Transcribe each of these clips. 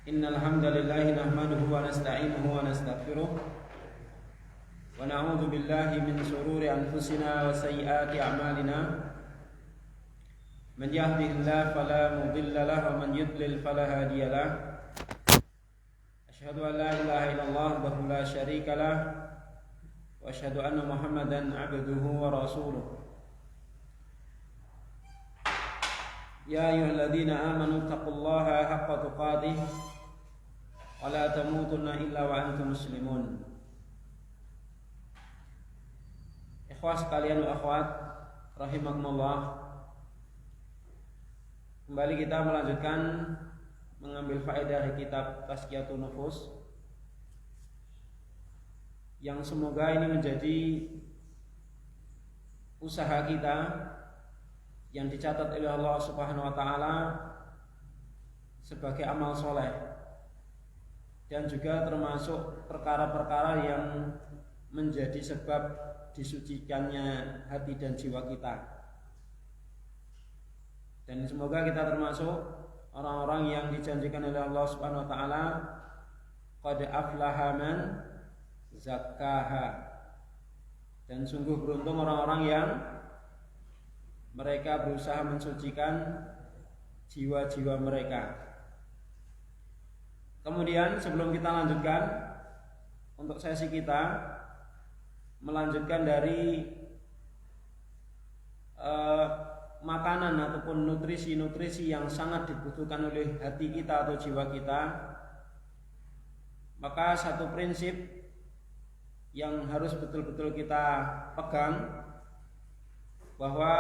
Innal hamdalillah nahmaduhu wa nasta'inuhu wa nastaghfiruh wa na'udzu billahi min shururi anfusina wa sayyiati a'malina. Man yahdihillahu fala mudilla lahu wa man yudlil fala hadiya lahu. Asyhadu an la ilaha illallah wahdahu la syarika lahu wa asyhadu anna Muhammadan 'abduhu wa rasuluh. Ya ayyuhalladzina amanu taqullaha haqqa tuqatih wa la tamutunna illa wa antum muslimun. Ikhwas sekalian wa akhwat rahimakumullah, kembali kita melanjutkan mengambil faedah dari kitab Tazkiyatun Nufus, yang semoga ini menjadi usaha kita yang dicatat oleh Allah Subhanahu wa taala sebagai amal soleh, dan juga termasuk perkara-perkara yang menjadi sebab disucikannya hati dan jiwa kita. Dan semoga kita termasuk orang-orang yang dijanjikan oleh Allah Subhanahu wa taala, qad aflaha man zakkaha. Dan sungguh beruntung orang-orang yang mereka berusaha mensucikan jiwa-jiwa mereka. Kemudian sebelum kita lanjutkan untuk sesi kita, melanjutkan dari makanan ataupun nutrisi-nutrisi yang sangat dibutuhkan oleh hati kita atau jiwa kita, maka satu prinsip yang harus betul-betul kita pegang, bahwa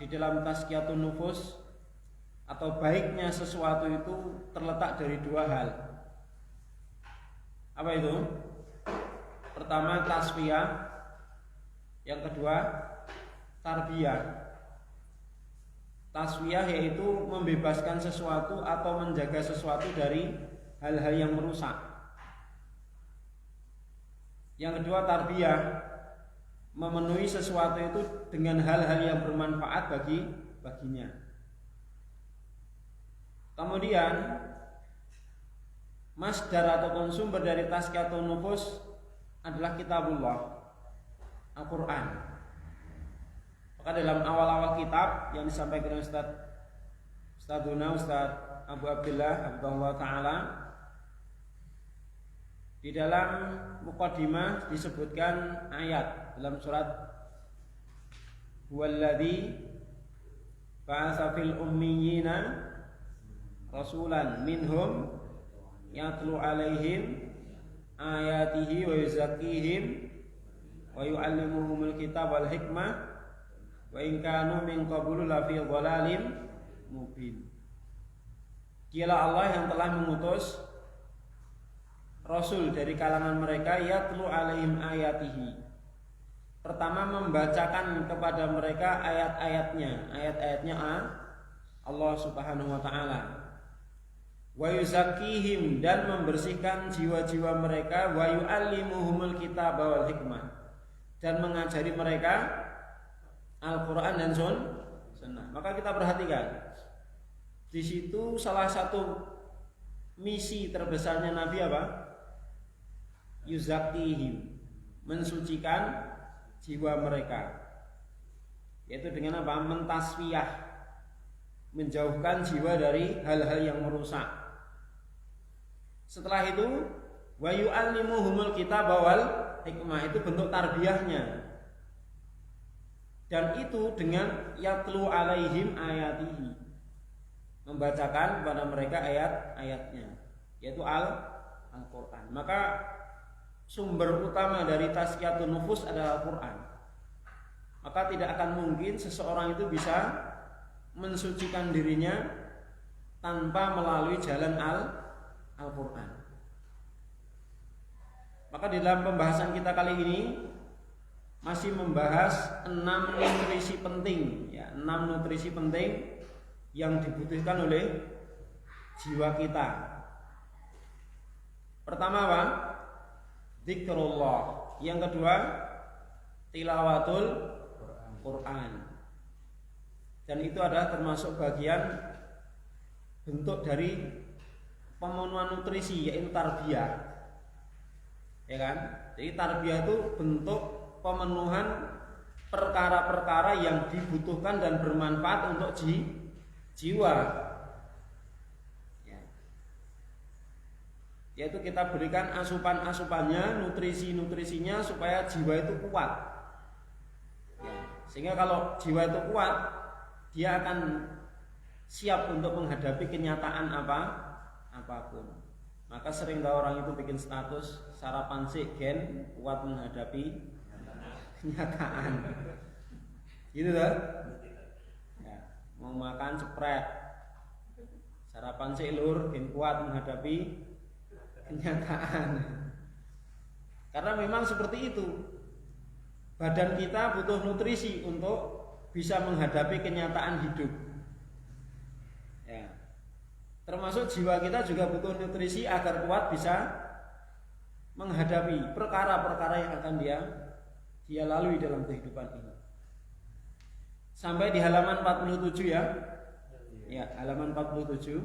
di dalam Tazkiyatun Nufus atau baiknya sesuatu itu terletak dari dua hal. Apa itu? Pertama tasfiyah, yang kedua tarbiyah. Tasfiyah yaitu membebaskan sesuatu atau menjaga sesuatu dari hal-hal yang merusak. Yang kedua tarbiyah, memenuhi sesuatu itu dengan hal-hal yang bermanfaat baginya. Kemudian masdar ataupun sumber dari Tazkiyatun Nufus adalah kitabullah, Al-Quran. Maka dalam awal-awal kitab yang disampaikan oleh Ustaz Abu Abdullah Abdullah Ta'ala, di dalam muqaddimah disebutkan ayat dalam surat Huwallazi ba'atsa fil ummiyina rasulan minhum yatlu alaihim ayatihi wa yuzakkihim wa yu'allimuhumul kitab wal hikmah wa in kanu min qablu lafi dhalalin mubin. Dialah Allah yang telah mengutus Rasul dari kalangan mereka, yatlu alaihim ayatihi. Pertama, membacakan kepada mereka ayat-ayatnya Allah Subhanahu wa taala. Wa yuzakkihim, dan membersihkan jiwa-jiwa mereka, wa yu'allimuhumul kitab wal hikmah, dan mengajari mereka Al-Qur'an dan Sunnah. Maka kita perhatikan di situ salah satu misi terbesarnya Nabi apa? Yuzakkihim, mensucikan jiwa mereka, yaitu dengan apa? Mentasfiyah, menjauhkan jiwa dari hal-hal yang merusak. Setelah itu wa yu'allimuhumul kitab wal hikmah, itu bentuk tarbiyahnya. Dan itu dengan yatlu alaihim ayatihi, membacakan kepada mereka ayat-ayatnya, yaitu Al-Quran. Maka sumber utama dari Tazkiyatun Nufus adalah Al-Quran. Maka tidak akan mungkin seseorang itu bisa mensucikan dirinya tanpa melalui jalan Al-Quran. Maka di dalam pembahasan kita kali ini masih membahas 6 nutrisi penting, ya, 6 nutrisi penting yang dibutuhkan oleh jiwa kita. Pertama apa? Zikrullah. Yang kedua tilawatul Quran. Dan itu adalah termasuk bagian bentuk dari pemenuhan nutrisi, yaitu tarbiyah. Ya kan? Jadi tarbiyah itu bentuk pemenuhan perkara-perkara yang dibutuhkan dan bermanfaat untuk jiwa. Yaitu kita berikan asupan-asupannya, nutrisi-nutrisinya supaya jiwa itu kuat. Sehingga kalau jiwa itu kuat, dia akan siap untuk menghadapi kenyataan apapun. Maka sering tahu orang itu bikin status sarapan sih gen kuat menghadapi kenyataan. Gitu kan? Ya, mau makan spread. Sarapan sih lur gen kuat menghadapi kenyataan. Karena memang seperti itu. Badan kita butuh nutrisi untuk bisa menghadapi kenyataan hidup. Ya. Termasuk jiwa kita juga butuh nutrisi agar kuat bisa menghadapi perkara-perkara yang akan dia lalui dalam kehidupan ini. Sampai di halaman 47 ya. Ya, halaman 47.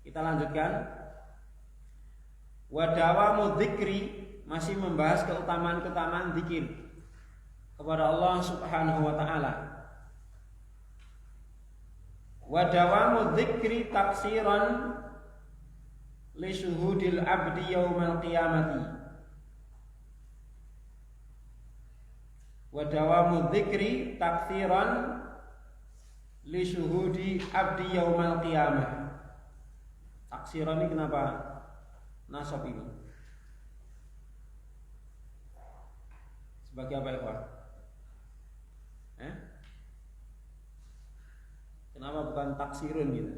Kita lanjutkan. Wadawamu dzikri, masih membahas keutamaan-keutamaan zikir kepada Allah Subhanahu wa taala. Wadawamu dzikri taksiran li syuhudil abdi yaumal qiyamati. Wadawamu dzikri taksiran li syuhudi abdi yaumal qiyamah. Taksiran ini kenapa nasab ini? Sebagai apa ya Pak? Kenapa bukan taksirun gitu?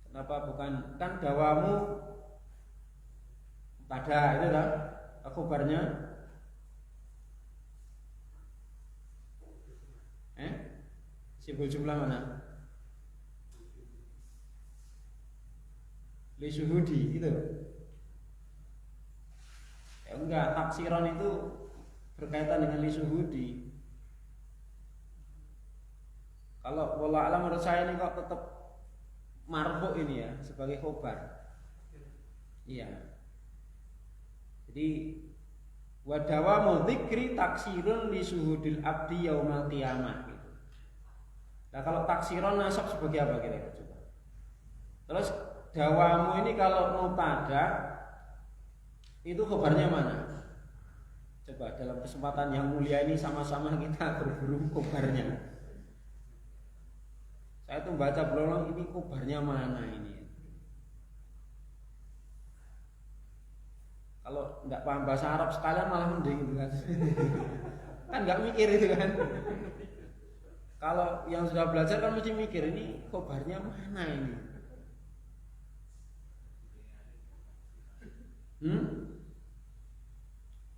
Kenapa bukan, kan dawamu pada itu kan kabarnya? Simbol jumlah mana? Li syuhudi gitu. Ya enggak, taksiran itu berkaitan dengan li syuhudi. Kalau wallah alam menurut saya ini kok tetap marfu ini ya sebagai khobar. Iya. Jadi wadawamu dzikri taksirun li syuhudil abdi yaumal qiyamah. Nah kalau taksiron nasab sebagai apa kira-kira coba? Terus dawamu ini kalau mubtada itu khabarnya mana? Coba dalam kesempatan yang mulia ini sama-sama kita berburu khabarnya. Saya tuh baca belum ini khabarnya mana ini? Kalau nggak paham bahasa Arab sekalian malah mending gitu kan? Kan nggak mikir itu kan? Kalau yang sudah belajar kan mesti mikir ini khobarnya mana ini?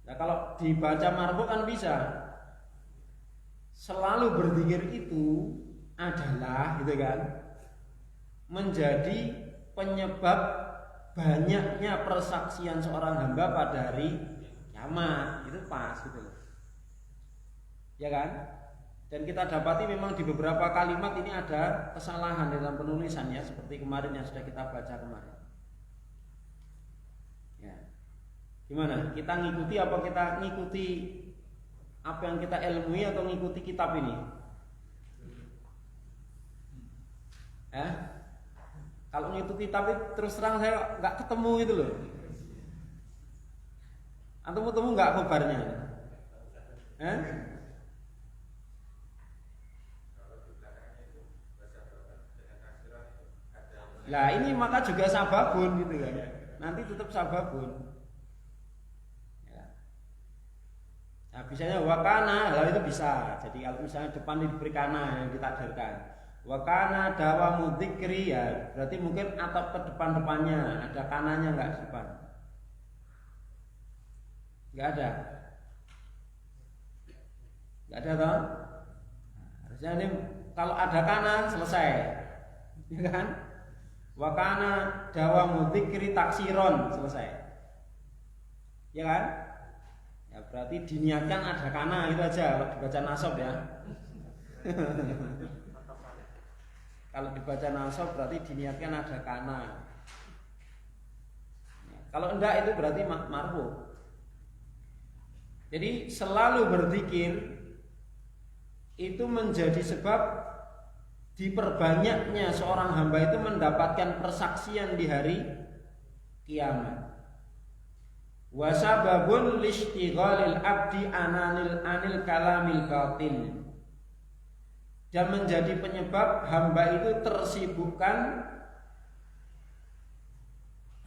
Nah kalau dibaca marfu kan bisa. Selalu berzikir itu adalah gitu kan, menjadi penyebab banyaknya persaksian seorang hamba pada hari kiamat. Itu pas gitu loh. Ya kan? Dan kita dapati memang di beberapa kalimat ini ada kesalahan dalam penulisannya seperti kemarin yang sudah kita baca kemarin. Ya. Gimana? Kita ngikuti apa kita ngikuti apa yang kita ilmui atau ngikuti kitab ini? Kalau ngikuti kitab terus terang saya nggak ketemu itu loh. Antum ketemu nggak kabarnya? Lah ini maka juga sababun gitu kan. Nanti tetap sababun. Ya. Nah bisanya wakana, lah itu bisa. Jadi kalau misalnya depan diberi kana yang ditakdirkan. Wakana dawamu dzikri ya, berarti mungkin atap ke depan-depannya ada kananya enggak di depan? Enggak ada. Enggak ada toh? Harusnya ini kalau ada kanan selesai. Ya kan? Wakana dawamu dzikri taksiron selesai. Ya kan? Ya berarti diniatkan ada kana itu aja kalau dibaca nasab ya. Kalau dibaca nasab berarti diniatkan ada kana. Kalau enggak itu berarti marfu. Jadi selalu berzikir itu menjadi sebab diperbanyaknya seorang hamba itu mendapatkan persaksian di hari kiamat. Wa sababun listighalil abdi anil kalamil batil. Dan menjadi penyebab hamba itu tersibukkan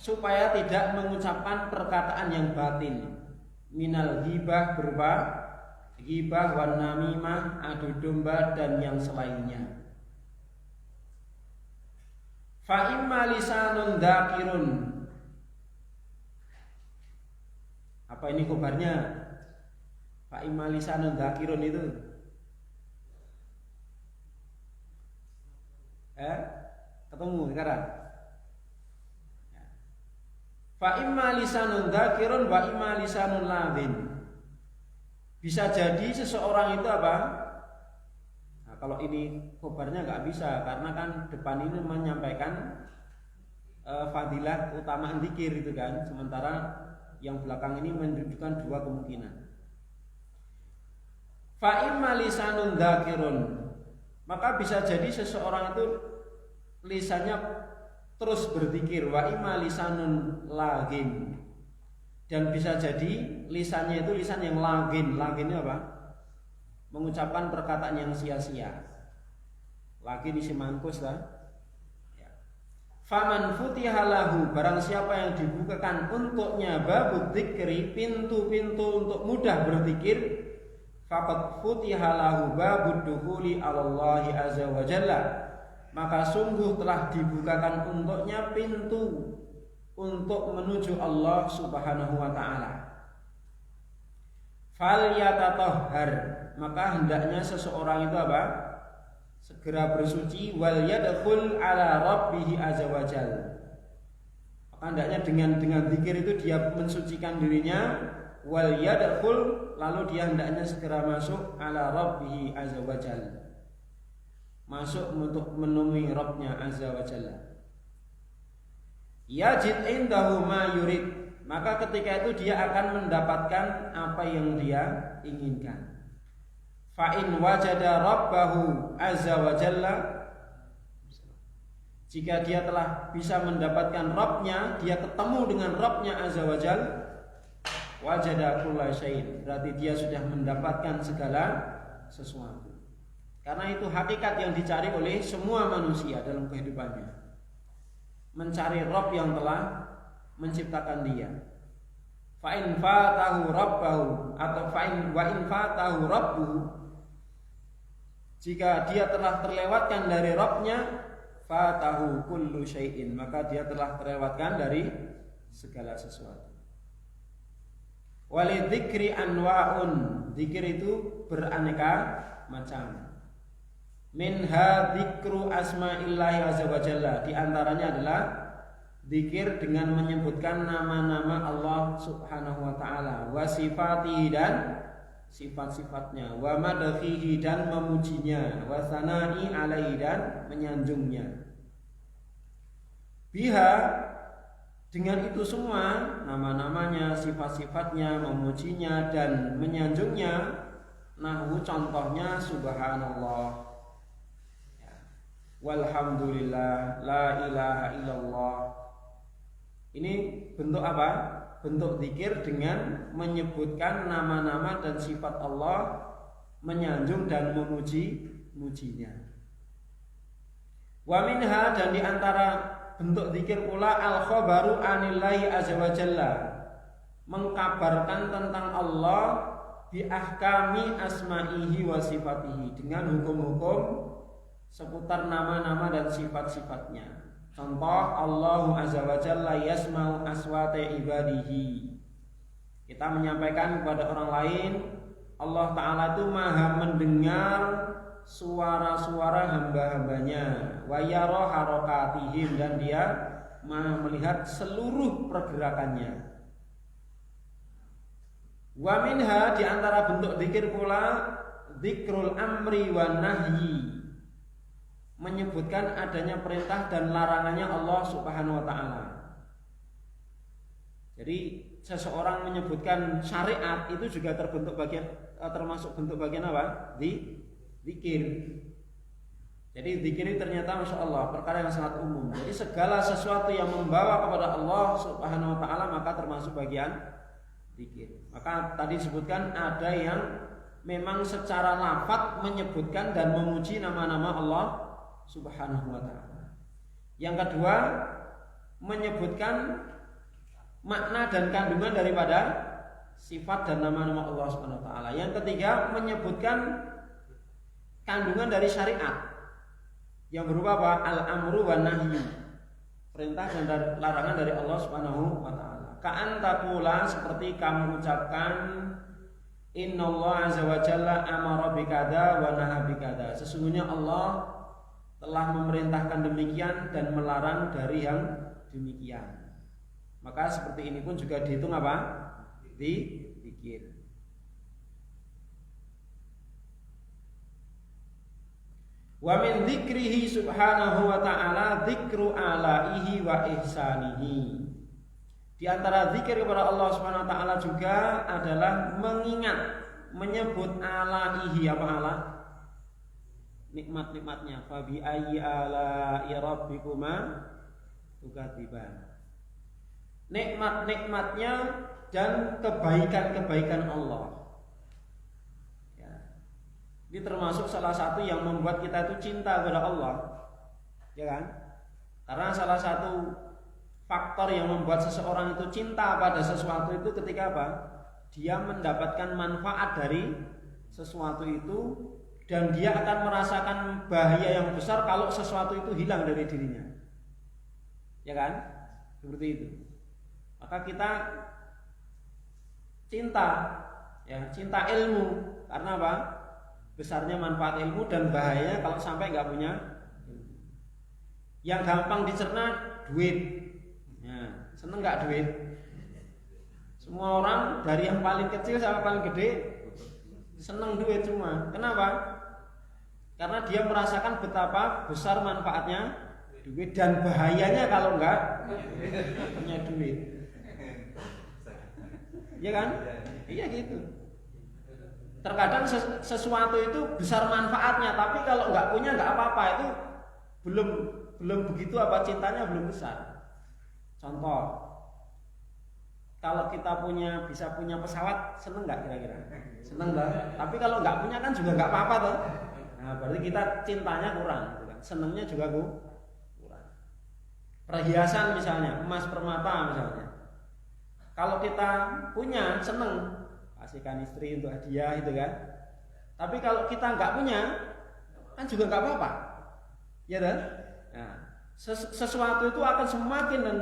supaya tidak mengucapkan perkataan yang batil. Minal ghibah berupa ghibah wan namimah, adu domba dan yang selainnya. Fa imma lisanun dzakirun. Apa ini kabarnya? Fa imma lisanun dzakirun itu? Ketemu sekarang? Fa imma lisanun dzakirun wa imma lisanun ladhin. Bisa jadi seseorang itu apa? Nah, kalau ini khobarnya nggak bisa karena kan depan ini menyampaikan fadilah utama dzikir itu kan, sementara yang belakang ini menunjukkan dua kemungkinan. Fa imma lisanun dzakirun, maka bisa jadi seseorang itu lisannya terus berzikir, wa imma lisanun lagin, dan bisa jadi lisannya itu lisan yang lagin. Lagin itu apa? Mengucapkan perkataan yang sia-sia. Lagin isi mankus lah. Ya. Faman futihalahu, barang siapa yang dibukakan untuknya babud dzikri, pintu-pintu untuk mudah berzikir, faqad futihalahu babud dukhuli 'alallahi azza wa jalla, maka sungguh telah dibukakan untuknya pintu untuk menuju Allah Subhanahu wa ta'ala. Fal yatatahhar, maka hendaknya seseorang itu apa? Segera bersuci. Wal yadkhul ala rabbih azza wa jalla, maka hendaknya dengan zikir itu dia mensucikan dirinya. Wal yadkhul, lalu dia hendaknya segera masuk ala rabbih azza wa jalla, masuk untuk menemui Rabbnya azza wa jalla. Yajid indahu ma yurid, maka ketika itu dia akan mendapatkan apa yang dia inginkan. Fa in wajada rabbahu azza wa jalla, jika dia telah bisa mendapatkan Rabbnya, dia ketemu dengan Rabbnya azza wa jalla, wajada kulla syai'in, berarti dia sudah mendapatkan segala sesuatu. Karena itu hakikat yang dicari oleh semua manusia dalam kehidupannya, mencari Rabb yang telah menciptakan dia. Fa in fatahu rabbahu, atau fa in wa in fatahu rabbuhu, jika dia telah terlewatkan dari Rabbnya, fatahu kullu syai'in, maka dia telah terlewatkan dari segala sesuatu. Walidzikri anwa'un, zikir itu beraneka macam. Minha dzikru asma'illahi azza wa jalla, di antaranya adalah zikir dengan menyebutkan nama-nama Allah Subhanahu wa taala, wa sifatihi, dan sifat-sifatnya, wa madhihi, dan memujinya, wa sana'i alaihi, dan menyanjungnya. Biha, dengan itu semua, nama-namanya, sifat-sifatnya, memujinya dan menyanjungnya, nahwu contohnya subhanallah, walhamdulillah, la ilaha illallah. Ini bentuk apa? Bentuk zikir dengan menyebutkan nama-nama dan sifat Allah, menyanjung dan memuji-mujinya. Wa minha, dan di antara bentuk zikir pula al-khabaru anillahi azza wa jalla, mengkabarkan tentang Allah bi ahkami asma'ihi wa sifatihi, dengan hukum-hukum seputar nama-nama dan sifat-sifatnya. Contoh, Allahu azza wa jalla yasma'u aswata ibadihi, kita menyampaikan kepada orang lain, Allah Ta'ala itu maha mendengar suara-suara hamba-hambanya. Wa yara harakatihim, dan dia maha melihat seluruh pergerakannya. Wa minha, di antara bentuk zikir pula dzikrul amri wan nahyi, menyebutkan adanya perintah dan larangannya Allah Subhanahu wa taala. Jadi seseorang menyebutkan syariat itu juga termasuk bentuk bagian apa? Zikir. Jadi zikir ini ternyata Masya Allah perkara yang sangat umum. Jadi segala sesuatu yang membawa kepada Allah Subhanahu wa taala maka termasuk bagian zikir. Maka tadi disebutkan ada yang memang secara lafaz menyebutkan dan memuji nama-nama Allah Subhanahu wa taala. Yang kedua, menyebutkan makna dan kandungan daripada sifat dan nama-nama Allah Subhanahu wa taala. Yang ketiga, menyebutkan kandungan dari syariat yang berupa apa? Al-amru wan nahyi. Perintah dan larangan dari Allah Subhanahu wa taala. Ka'an taqula, seperti kamu ucapkan, innallaha azza wa jalla amara bikada wa naha bikada. Sesungguhnya Allah telah memerintahkan demikian dan melarang dari yang demikian. Maka seperti ini pun juga dihitung apa? Zikir. Wa min dzikrihi subhanahu wa ta'ala dzikru alaihi wa ihsanihi. Di antara zikir kepada Allah Subhanahu wa taala juga adalah mengingat, menyebut alaihi, apa ala? Nikmat-nikmatnya. Fa bi ayyi ala'i rabbikuma tukadziban. Nikmat-nikmatnya dan kebaikan-kebaikan Allah. Ini termasuk salah satu yang membuat kita itu cinta kepada Allah, ya kan? Karena salah satu faktor yang membuat seseorang itu cinta pada sesuatu itu ketika apa? Dia mendapatkan manfaat dari sesuatu itu dan dia akan merasakan bahaya yang besar kalau sesuatu itu hilang dari dirinya, ya kan? Seperti itu. Maka kita cinta, ya, cinta ilmu karena apa? Besarnya manfaat ilmu dan bahayanya kalau sampai nggak punya ilmu. Yang gampang dicerna duit, ya, seneng nggak duit? Semua orang dari yang paling kecil sampai paling gede seneng duit semua. Kenapa? Karena dia merasakan betapa besar manfaatnya duit dan bahayanya kalau nggak punya duit. Iya kan? Iya gitu. Terkadang sesuatu itu besar manfaatnya, tapi kalau nggak punya nggak apa-apa, itu belum begitu apa cintanya belum besar. Contoh, kalau kita bisa punya pesawat, seneng nggak kira-kira? Seneng nggak? Tapi kalau nggak punya kan juga nggak apa-apa tuh. Nah, berarti kita cintanya kurang, senengnya juga kurang. Perhiasan misalnya, emas permata misalnya. Kalau kita punya seneng, kasihkan istri untuk hadiah itu kan. Tapi kalau kita nggak punya kan juga nggak apa-apa, ya kan? Nah, sesuatu itu akan semakin dan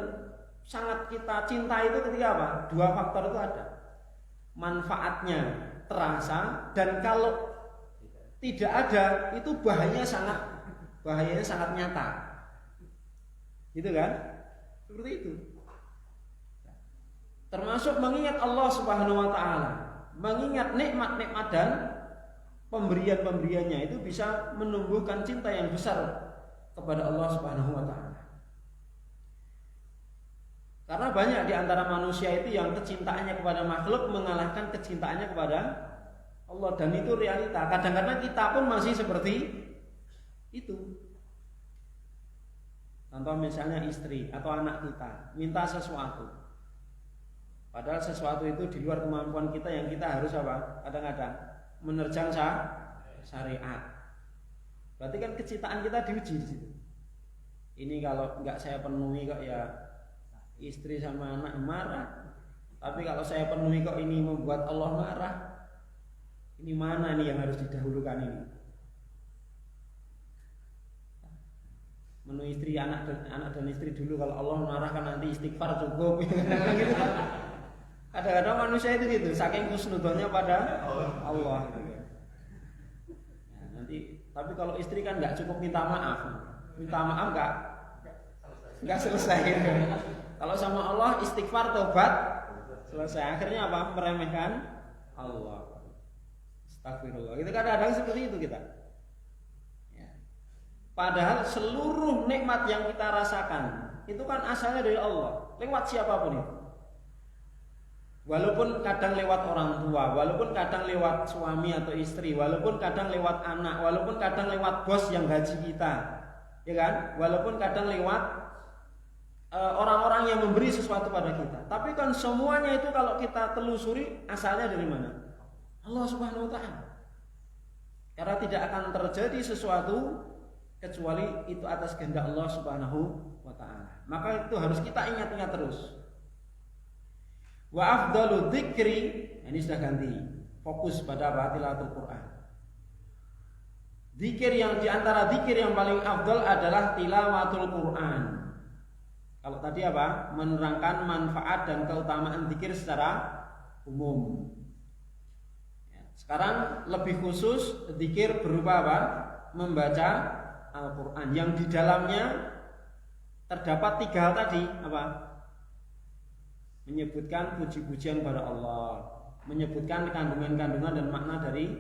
sangat kita cinta itu ketika apa? Dua faktor itu ada. Manfaatnya terasa dan kalau tidak ada itu bahayanya sangat nyata, gitu kan? Seperti itu. Termasuk mengingat Allah Subhanahu wa taala, mengingat nikmat-nikmat dan pemberian-pemberiannya itu bisa menumbuhkan cinta yang besar kepada Allah Subhanahu wa taala. Karena banyak di antara manusia itu yang kecintaannya kepada makhluk mengalahkan kecintaannya kepada Allah, dan itu realita. Kadang-kadang kita pun masih seperti itu. Contoh misalnya istri atau anak kita minta sesuatu, padahal sesuatu itu di luar kemampuan kita yang kita harus apa? Kadang-kadang menerjang syariat. Berarti kan kecintaan kita diuji di situ. Ini kalau nggak saya penuhi kok ya istri sama anak marah. Tapi kalau saya penuhi kok ini membuat Allah marah. Ini mana nih yang harus didahulukan ini? Menuhi istri, anak dan istri dulu. Kalau Allah marah kan nanti istighfar cukup. Gitu kan? Kadang-kadang manusia itu gitu, saking husnudonnya pada Allah. Nah, nanti, tapi kalau istri kan nggak cukup minta maaf nggak selesai. Kalau sama Allah istighfar, tobat, selesai. Akhirnya apa? Meremehkan Allah. Astagfirullah. Kita kadang-kadang seperti itu kita. Ya. Padahal seluruh nikmat yang kita rasakan itu kan asalnya dari Allah, lewat siapapun itu. Walaupun kadang lewat orang tua, walaupun kadang lewat suami atau istri, walaupun kadang lewat anak, walaupun kadang lewat bos yang gaji kita, ya kan? Walaupun kadang lewat orang-orang yang memberi sesuatu pada kita. Tapi kan semuanya itu kalau kita telusuri asalnya dari mana? Allah Subhanahu wa taala. Karena tidak akan terjadi sesuatu kecuali itu atas kehendak Allah Subhanahu wa taala. Maka itu harus kita ingat-ingat terus. Wa afdalu dzikri, ini sudah ganti. Fokus pada tilawatul Quran. Zikir yang diantara zikir yang paling afdal adalah tilawatul Quran. Kalau tadi apa? Menerangkan manfaat dan keutamaan zikir secara umum. Sekarang lebih khusus zikir berupa apa? Membaca Al-Quran yang di dalamnya terdapat 3 hal tadi apa? Menyebutkan puji-pujian kepada Allah, menyebutkan kandungan-kandungan dan makna dari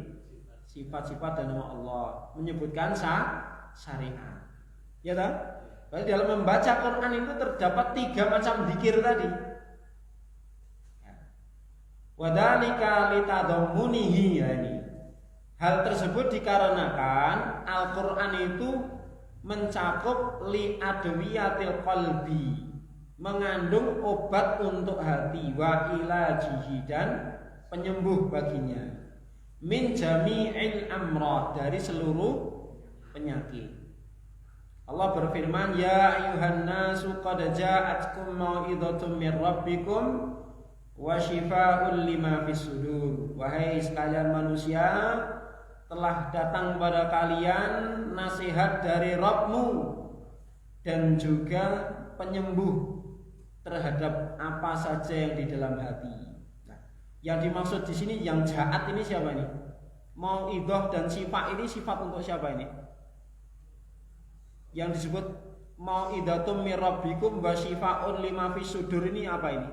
sifat-sifat dan nama Allah, menyebutkan syariat. Ya tak? Berarti dalam membaca Quran itu terdapat 3 macam zikir tadi. Wadzalika litadammunihi, ya ini. Hal tersebut dikarenakan Al-Quran itu mencakup li adwiyatil qalbi, mengandung obat untuk hati, wa ilajihi, dan penyembuh baginya, min jami'il amrad, dari seluruh penyakit. Allah berfirman, ya ayyuhan nasu qad ja'atkum mau'idhatum mir rabbikum wa shifaa'un lima fis sudur. Wahai sekalian manusia, telah datang pada kalian nasihat dari Rabbmu dan juga penyembuh terhadap apa saja yang di dalam hati. Nah, yang dimaksud di sini yang jahat ini siapa ini? Mau'idhah dan syifa ini sifat untuk siapa ini? Yang disebut mau'idhatum mir rabbikum wa syifaa'un lima fis sudur ini apa ini?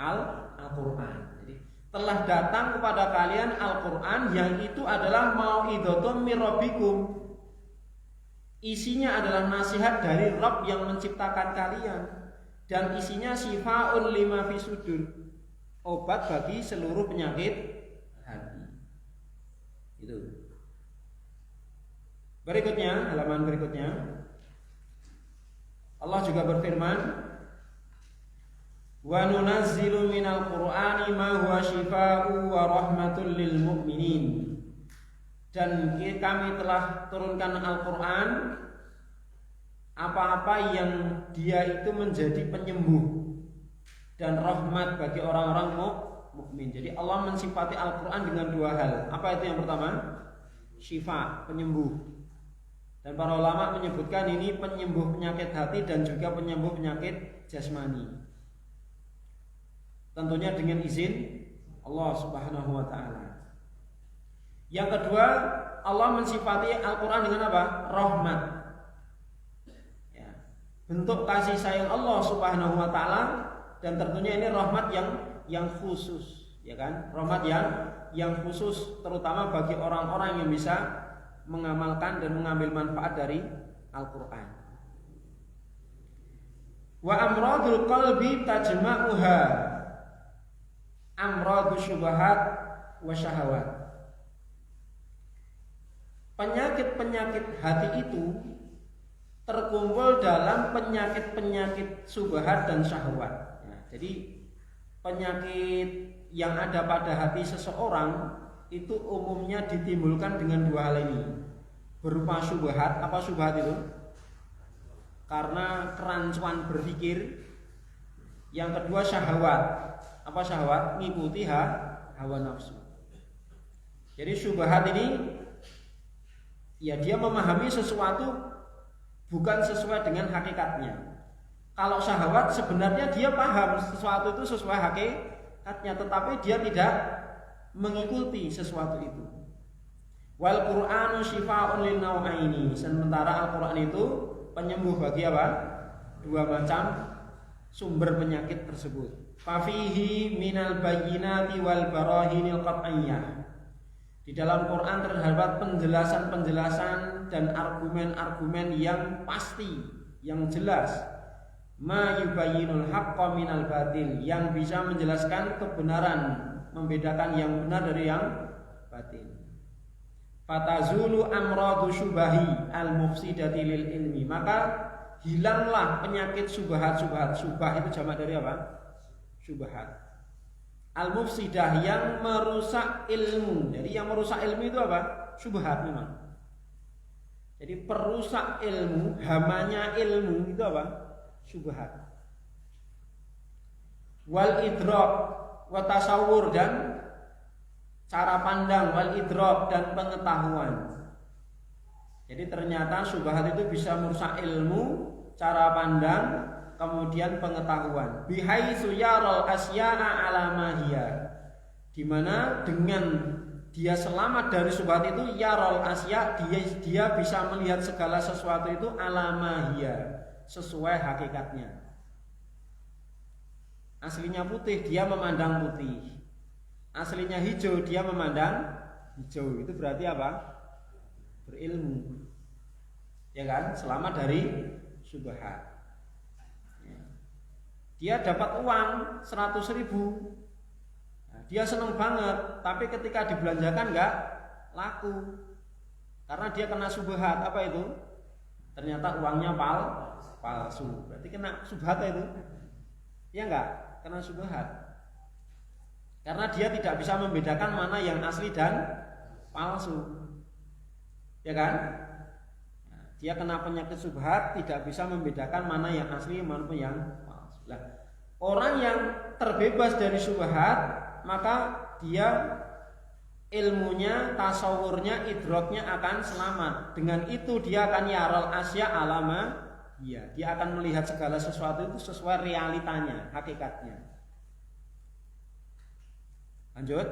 Al-Quran. Jadi telah datang kepada kalian Al-Quran yang itu adalah mau'idhatum mir rabbikum. Isinya adalah nasihat dari Rabb yang menciptakan kalian. Dan isinya syifaa'un lima fi sudur, obat bagi seluruh penyakit hati. Itu. Berikutnya, halaman berikutnya, Allah juga berfirman, wa nunazzilu minal qur'ani ma huwa syifaa'u wa rahmatul lil mu'minin. Dan kami telah turunkan Al-Quran, apa-apa yang dia itu menjadi penyembuh dan rahmat bagi orang-orang mukmin. Jadi Allah mensifati Al-Quran dengan 2 hal. Apa itu yang pertama? Syifa, penyembuh. Dan para ulama menyebutkan ini penyembuh penyakit hati dan juga penyembuh penyakit jasmani. Tentunya dengan izin Allah Subhanahu wa taala. Yang kedua, Allah mensifati Al-Quran dengan apa? Rahmat. Bentuk kasih sayang Allah Subhanahu wa taala, dan tentunya ini rahmat yang khusus, ya kan? Rahmat yang khusus terutama bagi orang-orang yang bisa mengamalkan dan mengambil manfaat dari Al-Qur'an. Wa amradul qalbi tajma'uha amradus syubhat wa syahawat. Penyakit-penyakit hati itu terkumpul dalam penyakit-penyakit subhat dan syahwat. Nah, jadi penyakit yang ada pada hati seseorang itu umumnya ditimbulkan dengan 2 hal ini. Berupa subhat. Apa subhat itu? Karena kerancuan berpikir. Yang kedua syahwat. Apa syahwat? Ngikuti hawa nafsu. Jadi subhat ini ya dia memahami sesuatu bukan sesuai dengan hakikatnya. Kalau syahwat sebenarnya dia paham sesuatu itu sesuai hakikatnya, tetapi dia tidak mengikuti sesuatu itu. Wal Qur'anu syifaa'un lin naw'aini. Sementara Al-Qur'an itu penyembuh bagi apa? 2 macam sumber penyakit tersebut. Fafihi minal bayyinati wal barahinil qat'iyyah. di dalam Quran terdapat penjelasan-penjelasan dan argumen-argumen yang pasti, yang jelas. Ma yubayyinul haqqo minal batil, yang bisa menjelaskan kebenaran, membedakan yang benar dari yang batil. Fatazulu amradu syubahi al-mufsidati lil ilmi, maka hilanglah penyakit syubhat-syubhat. Syubhat itu jamak dari apa? Syubhat. Al-mufsidah, yang merusak ilmu. Jadi yang merusak ilmu itu apa? Syubhat memang. Jadi perusak ilmu, hamanya ilmu itu apa? Syubhat. Wal idrak wa tasawur, dan cara pandang, wal idrak dan pengetahuan. Jadi ternyata syubhat itu bisa merusak ilmu, cara pandang, kemudian pengetahuan. Bihaitsu yaral asya'a ala ma hiya, di mana dengan dia selamat dari syubhat itu, yaral asya, dia bisa melihat segala sesuatu itu ala ma hiya, sesuai hakikatnya. Aslinya putih, dia memandang putih. Aslinya hijau, dia memandang hijau. Itu berarti apa? Berilmu, ya kan? Selamat dari syubhat. Dia dapat uang 100.000, nah, dia seneng banget. Tapi ketika dibelanjakan enggak laku, karena dia kena syubhat. Apa itu? Ternyata uangnya palsu. Berarti kena syubhat itu, ya enggak? Kena syubhat. Karena dia tidak bisa membedakan mana yang asli dan palsu, ya kan? Nah, dia kena penyakit syubhat, tidak bisa membedakan mana yang asli mana yang palsu. Nah, orang yang terbebas dari syubhat, maka dia ilmunya, tasawurnya, idraknya akan selamat. Dengan itu dia akan yaral asya alama. Iya, dia akan melihat segala sesuatu itu sesuai realitanya, hakikatnya. Lanjut.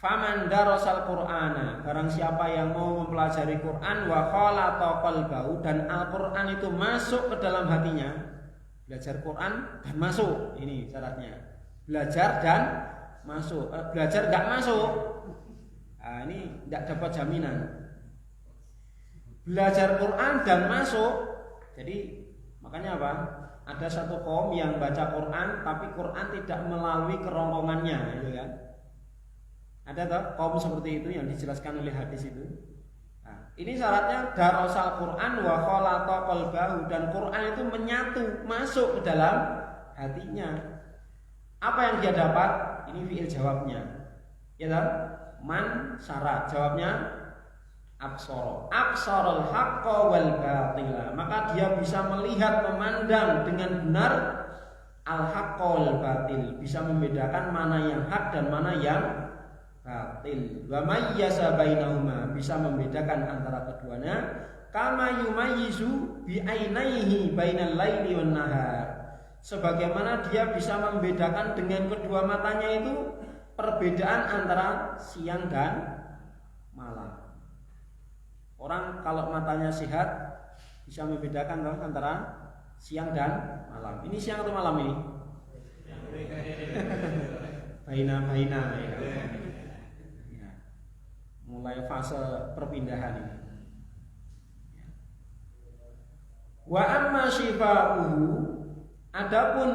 Faman darasal Qur'ana, barang siapa yang mau mempelajari Quran, wa khalata qalbahu, dan Al-Quran itu masuk ke dalam hatinya. Belajar Quran dan masuk, ini syaratnya. Belajar dan masuk. Belajar enggak masuk, nah, ini enggak dapat jaminan. Belajar Quran dan masuk. Jadi makanya apa? Ada satu kaum yang baca Quran, tapi Quran tidak melalui kerongkongannya, gitu kan? Ada tak kaum seperti itu yang dijelaskan oleh hadis itu? Nah, ini syaratnya darasal Quran wa khalata qalbahu, dan Quran itu menyatu, masuk ke dalam hatinya. Apa yang dia dapat? Ini fi'il jawabnya. Ya kan? Man syarat jawabnya absarul haqqa wal batila, maka dia bisa melihat, memandang dengan benar al-haqqa wal batil, bisa membedakan mana yang hak dan mana yang batil. Wa mayyaza bainahuma, bisa membedakan antara keduanya. Kama yumayyizu bi ainaihi bainal laili wan nahar, sebagaimana dia bisa membedakan dengan kedua matanya itu perbedaan antara siang dan malam. Orang kalau matanya sehat bisa membedakan antara siang dan malam. Ini siang atau malam ini? Baina ya. Mulai fase perpindahan ini. Wa amma shifa'uhu, adapun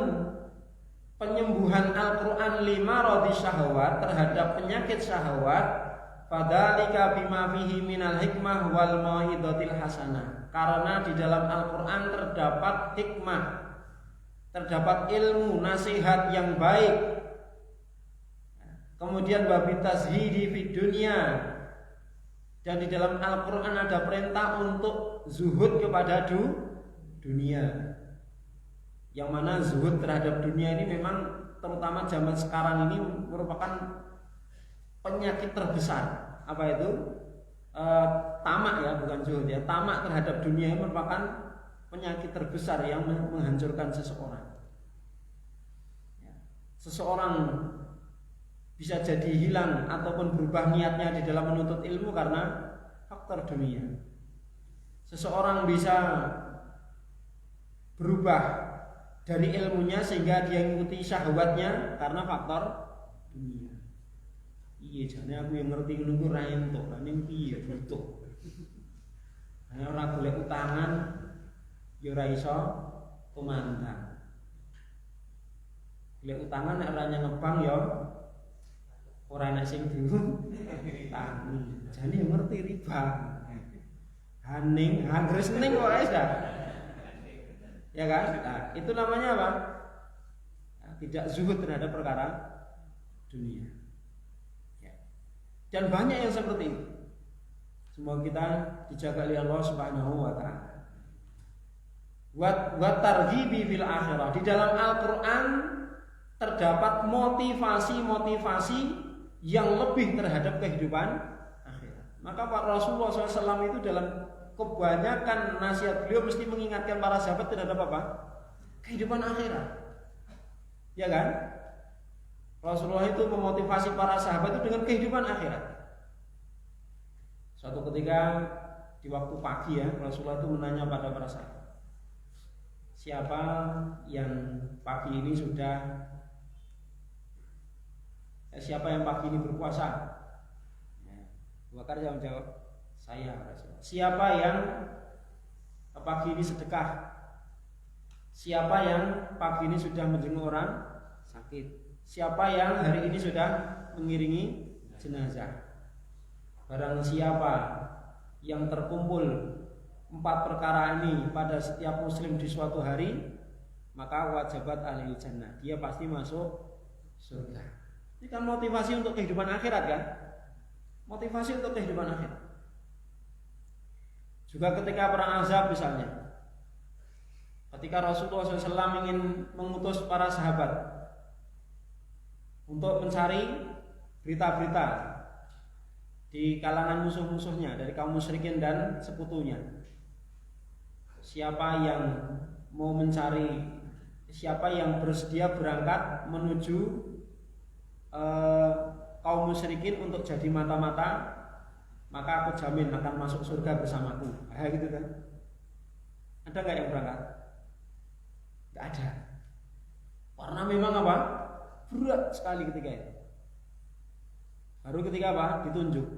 penyembuhan Al-Quran lima radhi syahwat, terhadap penyakit syahwat, fadzalika bima fihi minal hikmah wal mau'izatil hasanah, karena di dalam Al-Quran terdapat hikmah, terdapat ilmu, nasihat yang baik. Kemudian babi tazhidi fid dunya, dan di dalam Al-Quran ada perintah untuk zuhud kepada dunia. Yang mana zuhud terhadap dunia ini memang terutama zaman sekarang ini merupakan penyakit terbesar. Apa itu? Tamak, ya, bukan zuhud ya. Tamak terhadap dunia merupakan penyakit terbesar yang menghancurkan seseorang. Seseorang bisa jadi hilang ataupun berubah niatnya di dalam menuntut ilmu karena faktor dunia. Seseorang bisa berubah dari ilmunya sehingga dia mengikuti syahwatnya karena faktor dunia. Iya, jane aku yang ngerti ngono ku ra entuk, lan piye butuh. Ana ora golek utangan ya ora iso tumandang. Golek utangan nek ora ngebang ya ora ana sing diutangi. Jane yo ngerti riba. Haning, anggere seneng kok wis dah. Ya kan? Nah, itu namanya apa? Nah, tidak zuhud terhadap perkara dunia. Ya. Dan banyak yang seperti itu. Semoga kita dijaga oleh Allah Subhanahu wa taala. Wa targhibi fil akhirah. Di dalam Al-Qur'an terdapat motivasi-motivasi yang lebih terhadap kehidupan akhirat. Maka Pak Rasulullah SAW itu dalam kebanyakan nasihat beliau mesti mengingatkan para sahabat terhadap apa? Kehidupan akhirat. Ya kan? Rasulullah itu memotivasi para sahabat itu dengan kehidupan akhirat. Suatu ketika di waktu pagi ya, Rasulullah itu menanya pada para sahabat, siapa yang pagi ini berpuasa? Abu Bakar jawab, saya. Siapa yang pagi ini sedekah? Siapa yang pagi ini sudah menjenguk orang sakit? Siapa yang hari ini sudah mengiringi jenazah? Barang siapa yang terkumpul 4 perkara ini pada setiap muslim di suatu hari, maka wajibat alaihi jannah. Dia pasti masuk surga. Ini kan motivasi untuk kehidupan akhirat kan? Motivasi untuk kehidupan akhirat. Juga ketika perang Ahzab misalnya, ketika Rasulullah SAW ingin mengutus para sahabat untuk mencari berita-berita di kalangan musuh-musuhnya dari kaum musyrikin dan sekutunya. Siapa yang mau mencari, siapa yang bersedia berangkat menuju kaum musyrikin untuk jadi mata-mata, maka aku jamin akan masuk surga bersamaku. Gitu kan? Ada nggak yang berangkat? Nggak ada. Karena memang apa? Berat sekali ketika itu. Baru ketika apa? Ditunjuk.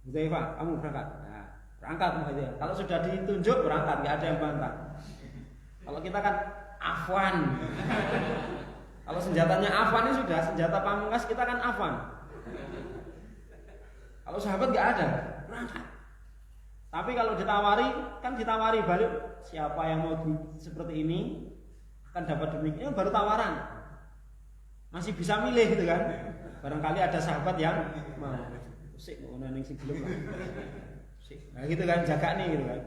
Hudzaifah, kamu berangkat. Nah, berangkat gitu. Kalau sudah ditunjuk berangkat, nggak ada yang bantah. Kalau kita kan afwan. Kalau senjatanya afwan ini sudah senjata pamungkas, kita kan afwan. Kalau sahabat nggak ada, berangkat. Tapi kalau ditawari balik, siapa yang mau seperti ini akan dapat demikian, baru tawaran. Masih bisa milih gitu kan? Barangkali ada sahabat yang mau. Sik mau nang sing belum lah. Sik. Nah gitu kan, jaga nih gitu kan.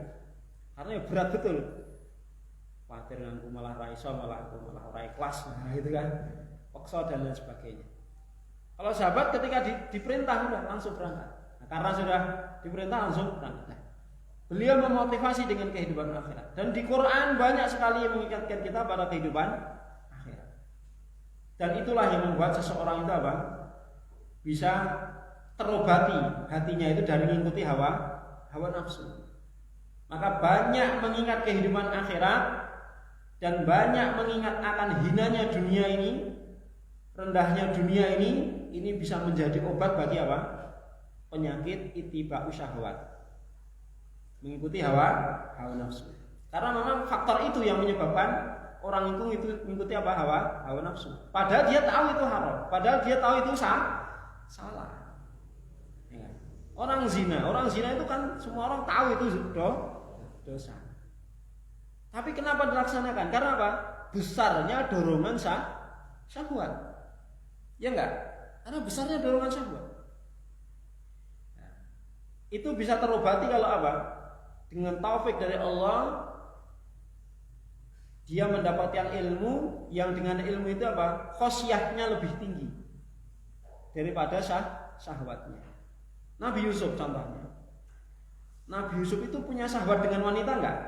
Karena ya berat betul. Khawatir aku malah ra iso, malah ora ikhlas. Nah gitu kan. Paksa dan lain sebagainya. Kalau sahabat ketika diperintah udah langsung berangkat. Nah, karena sudah diperintah langsung berangkat. Beliau memotivasi dengan kehidupan akhirat. Dan di Quran banyak sekali yang mengingatkan kita pada kehidupan akhirat. Dan itulah yang membuat seseorang itu apa? Bisa terobati hatinya itu dari mengikuti hawa nafsu. Maka banyak mengingat kehidupan akhirat dan banyak mengingat akan hinanya dunia ini, rendahnya dunia ini bisa menjadi obat bagi apa? Penyakit ittiba'u syahwat. Mengikuti hawa nafsu. Karena memang faktor itu yang menyebabkan orang itu mengikuti apa? Hawa nafsu. Padahal dia tahu itu haram, padahal dia tahu itu salah. Ya. Orang zina itu kan semua orang tahu itu dosa. Tapi kenapa dilaksanakan? Karena apa? Besarnya dorongan syahwat. Ya enggak? Karena besarnya dorongan syahwat. Nah, itu bisa terobati kalau apa? Dengan taufik dari Allah, dia mendapatkan ilmu yang dengan ilmu itu apa? Khosyahnya lebih tinggi daripada syahwatnya. Nabi Yusuf contohnya. Nabi Yusuf itu punya syahwat dengan wanita enggak?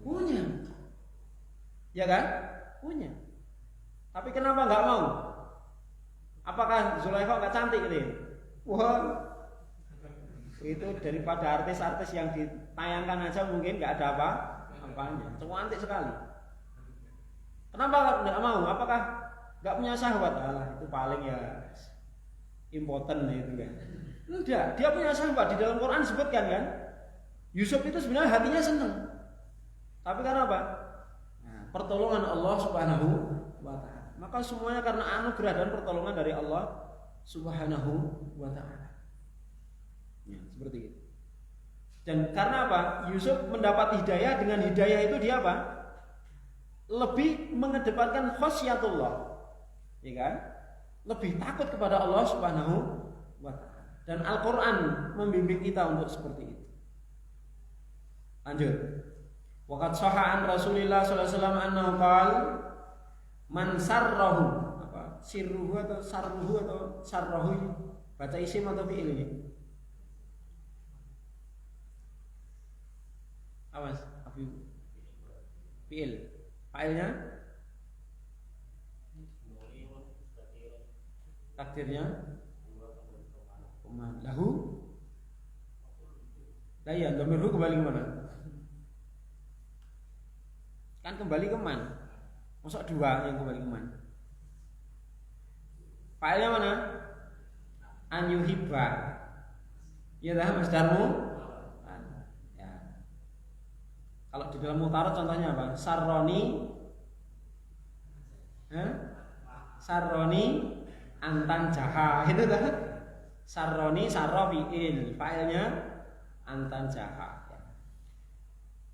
Punya. Ya kan? Punya. Tapi kenapa enggak mau? Apakah Zulaikha enggak cantik gitu? Wah. Itu daripada artis-artis yang ditayangkan aja mungkin enggak ada apa-apanya. Cantik sekali. Kenapa enggak mau? Apakah enggak punya syahwat? Alah, itu paling ya impoten itu kan. Enggak, dia punya sahabat. Di dalam Quran disebutkan kan, Yusuf itu sebenarnya hatinya senang. Tapi karena apa? Nah, pertolongan Allah Subhanahu wa taala. Maka semuanya karena anugerah dan pertolongan dari Allah Subhanahu wa taala. Ya, seperti itu. Dan karena apa? Yusuf mendapat hidayah, dengan hidayah itu dia apa? Lebih mengedepankan khasyatullah. Ya kan? Lebih takut kepada Allah Subhanahu wa taala. Dan Al-Qur'an membimbing kita untuk seperti itu. Lanjut. Waqad shahha an Rasulillah sallallahu alaihi wasallam annahu qala man sarrahu apa? Sirruhu atau sarruhu atau sarrahu ini baca isim atau fi'il ini? Awas, fi'il. Fa'ilnya? Takdirnya? Lahu? Nah iya, dhamirhu kembali ke mana? Kan kembali ke man. Masuk dua yang kembali ke man. Fa'ilnya mana? An yuhibba. Ya dah masdarmu. Ya. Kalau di dalam mutarat contohnya apa? Sarroni. Sarroni antan jaha. Itu dah. Sarroni sarra fi'il, fa'ilnya antan jaha.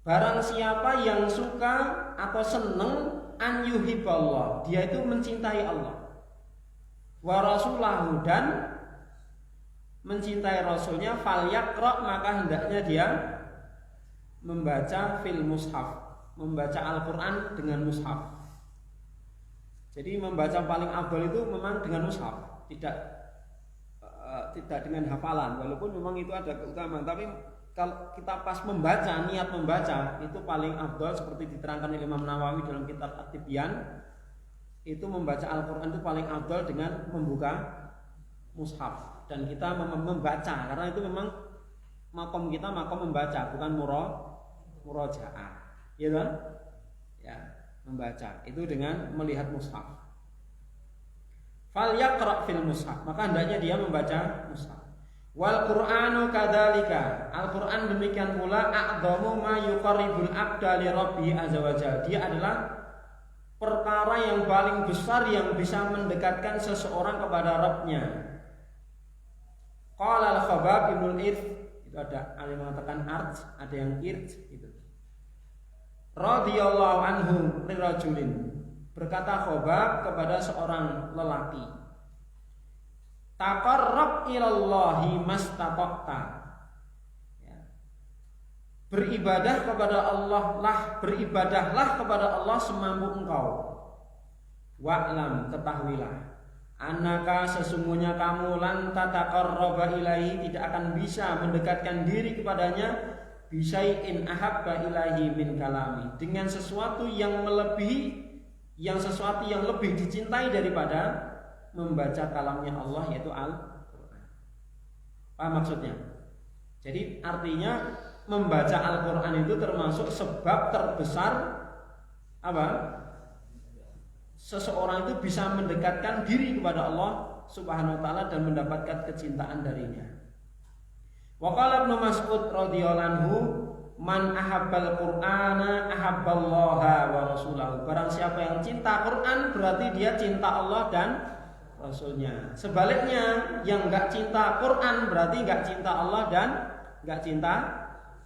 Barang siapa yang suka atau seneng an yuhibballah, dia itu mencintai Allah. Wa rasulahu, dan mencintai rasulnya, falyaqra, maka hendaknya dia membaca fil mushaf, membaca Al-Qur'an dengan mushaf. Jadi membaca paling afdal itu memang dengan mushaf, tidak dengan hafalan, walaupun memang itu ada keutamaan. Tapi kalau kita pas membaca, niat membaca, itu paling afdal seperti diterangkan oleh Imam Nawawi dalam kitab At-Tibyan. Itu membaca Al-Quran itu paling afdal dengan membuka mushaf. Dan kita membaca, karena itu memang makom kita makom membaca, bukan murojaah, ya kan? Ya, membaca itu dengan melihat mushaf. Fal yaqra fil mushaf, maka hendaknya dia membaca mushaf. Wal Qur'anu kadzalika, Al-Qur'an demikian pula a'dhamu ma yuqarribul abda li rabbih azza wajalla. Dia adalah perkara yang paling besar yang bisa mendekatkan seseorang kepada Rabb-nya. Qala al-Khabbab ibnul Irth, itu ada yang mengatakan arj, ada yang irj itu. Radhiyallahu anhu lirajulin, berkata Khabbab kepada seorang lelaki, taqarrab ilallahi mastata'ta, ya. Beribadahlah kepada Allah semampu engkau. Wa'lam, ketahuilah, annaka, sesungguhnya kamu, lan tataqarraba ilaihi, tidak akan bisa mendekatkan diri kepadanya, bisyai'in ahabba ilaihi min kalami, dengan sesuatu yang melebihi, sesuatu yang lebih dicintai daripada membaca kalamnya Allah, yaitu Al-Quran. Paham maksudnya? Jadi artinya membaca Al-Quran itu termasuk sebab terbesar apa? Seseorang itu bisa mendekatkan diri kepada Allah Subhanahu wa taala dan mendapatkan kecintaan darinya. Wa qala Ibnu Mas'ud radhiyallahu anhu, man ahabbal Qur'ana ahabballaha wa rasulahu. Barang siapa yang cinta Quran, berarti dia cinta Allah dan Rasulnya. Sebaliknya, yang enggak cinta Quran berarti enggak cinta Allah dan enggak cinta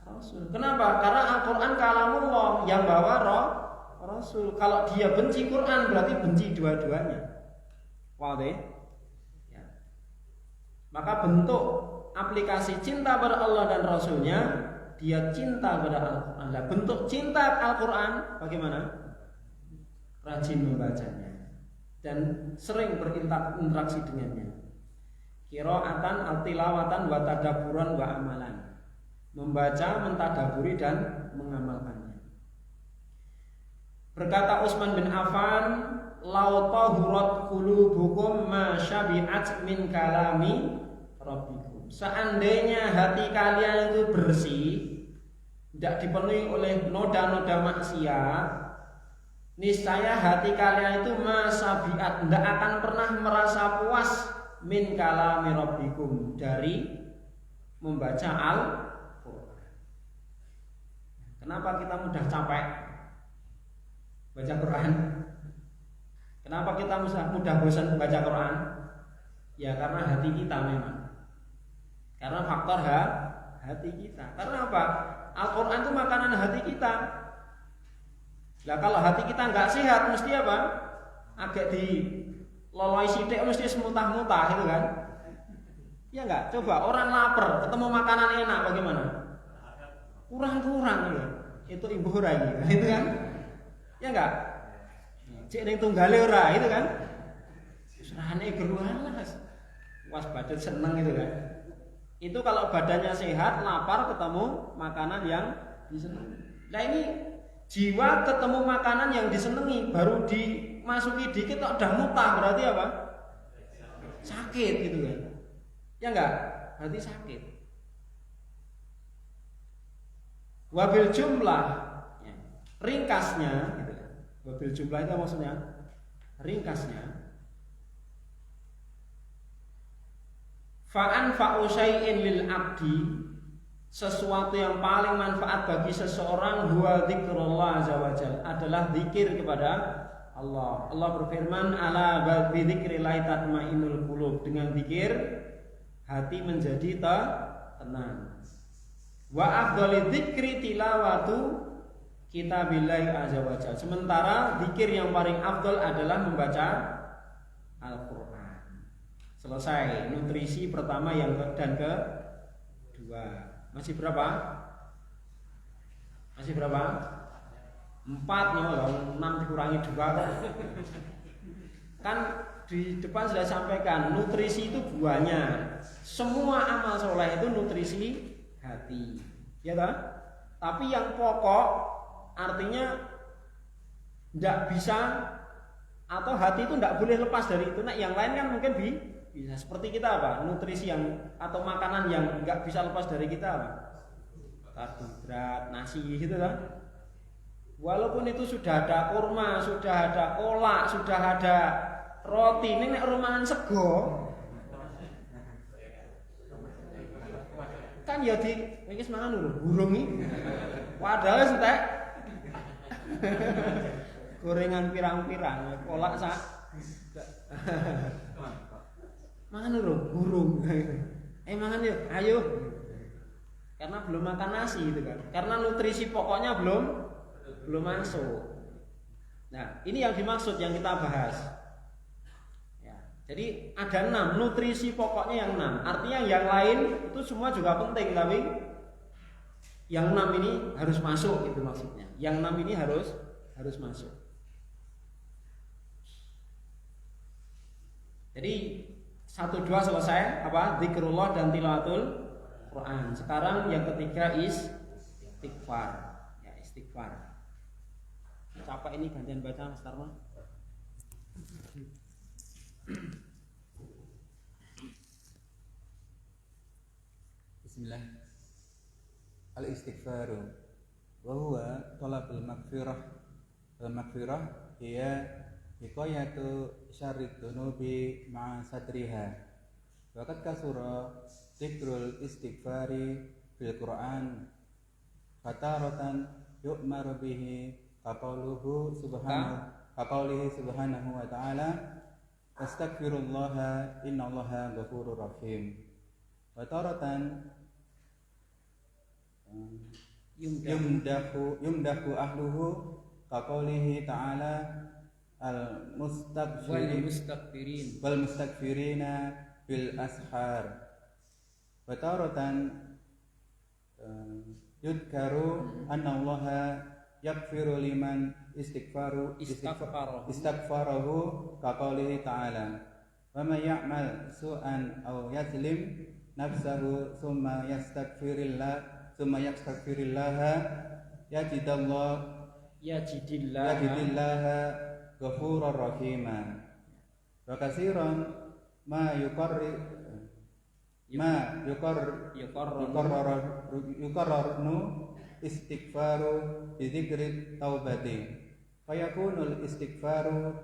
Rasul. Kenapa? Karena Al-Quran kalamullah, yang bawa Rasul. Kalau dia benci Quran berarti benci dua-duanya. Wadih. Ya. Maka bentuk aplikasi cinta pada Allah dan Rasulnya, dia cinta pada Al-Quran. Nah, bentuk cinta Al-Quran bagaimana? Rajin membacanya dan sering berinteraksi dengannya. Qiraatan, al-tilawatan, wa tadabburan, wa amalan. Membaca, mentadaburi dan mengamalkannya. Berkata Utsman bin Affan, "Lau tahurat qulubukum ma syabi'at min kalami rabbikum." Seandainya hati kalian itu bersih, tidak dipenuhi oleh noda-noda maksiat, niscaya hati kalian itu masabiat, tidak akan pernah merasa puas min kalami rabbikum, dari membaca Al-Qur'an. Kenapa kita mudah capek baca Quran? Kenapa kita mudah bosan baca Quran? Ya karena hati kita memang. Karena faktor hati kita. Karena apa? Al-Quran itu makanan hati kita. Nah kalau hati kita nggak sehat, mesti apa? Agak diloloi sidik, mesti semutah-mutah itu kan? Ya nggak? Coba orang lapar, ketemu makanan enak, bagaimana? Kurang-kurang ya. Itu ibu lagi, itu kan? Ya nggak? Cek ning tunggale ora, itu kan? Serahane geruan was badan seneng itu kan? Itu kalau badannya sehat, lapar, ketemu makanan yang disenangi. Nah ini jiwa ketemu makanan yang disenangi, baru dimasuki dikit udah mutah, berarti apa? Sakit gitu kan? Ya enggak? Berarti sakit. Wabil jumlah, ya, ringkasnya, gitu kan? Wabil jumlah itu maksudnya ringkasnya. Fa'an fa'usai'in lil abdi, sesuatu yang paling manfaat bagi seseorang, huwa dzikrullah azza wajal, adalah zikir kepada Allah. Allah berfirman, ala bi dzikrillah tatmainnul qulub, dengan zikir hati menjadi tenang. Wa afdhalidz dzikri tilawatu kitabillahi azza wajal, sementara zikir yang paling afdal adalah membaca Al-Qur'an. Selesai nutrisi pertama dan kedua. Masih berapa? Masih berapa? 4 6 dikurangi 2 kan di depan sudah sampaikan nutrisi itu buahnya. Semua amal soleh itu nutrisi hati. Ya kan? Tapi yang pokok artinya tidak bisa, atau hati itu tidak boleh lepas dari itu. Nah, yang lain kan mungkin bisa, seperti kita apa? Nutrisi yang atau makanan yang nggak bisa lepas dari kita apa? Karbohidrat, nasi gitu kan. Walaupun itu sudah ada kurma, sudah ada kolak, sudah ada roti, ini nek rumahan sego kan ya di wis mangan lho, burung iki. Padahal entek gorengan pirang-pirang, kolak sak mangan lho burung. Mangan yuk, ayo. Karena belum makan nasi gitu kan. Karena nutrisi pokoknya belum masuk. Nah, ini yang dimaksud yang kita bahas. Ya, jadi ada 6 nutrisi pokoknya, yang 6. Artinya yang lain itu semua juga penting, tapi yang 6 ini harus masuk, itu maksudnya. Yang 6 ini harus masuk. Jadi 1, 2 selesai apa? Zikrullah dan tilawatul Quran. Sekarang yang ketiga istighfar. Ya, istighfar. Capek ini gantian baca Mas Tarma. Bismillah. Al-istighfaru wa huwa talabul maghfirah. Al-maghfirah hiya hiqayatu syarrid dunubi ma'a sadriha. Wa qad kasura dzikrul istighfari fil Qur'an fataratan yu'maru bihi qaqauluhu subhanahu wa ta'ala astaghfirullaha innallaha ghafurur rahim. Wa taratan yumdahu ahluhu qaqaulihi ta'ala wal mustakbirina bil ashar. Wa taratan yudkaru annallaha yaghfiru liman istighfarahu kaqaulihi ta'ala wa may ya'mal su'an aw yazlim nafsahu thumma yastaghfirillaha yajidillaha ghafurur rahima. Wa katsiran ma yuqarrarnu istighfaru bi dzikri taubati fa yakunul istighfaru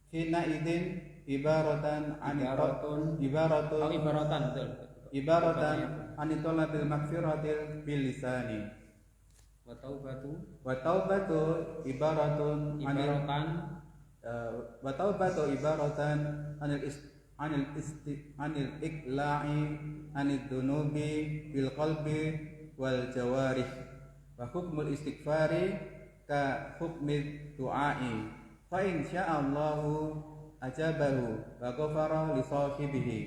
hina idzin ibaratan Ibaratun. ibaratun Oh, ibaratan betul. ibaratan an talabil maghfiratil bil lisani Wa taubatu wa taubatu ibaratun ibaratan wa taubatu ibaratan anil iqla'i anid dunubi bil qalbi wal jawarih wa hukmul istighfari ka hukmid du'ai fa in sya'allahu ajabahu wa ghafara li sahibihi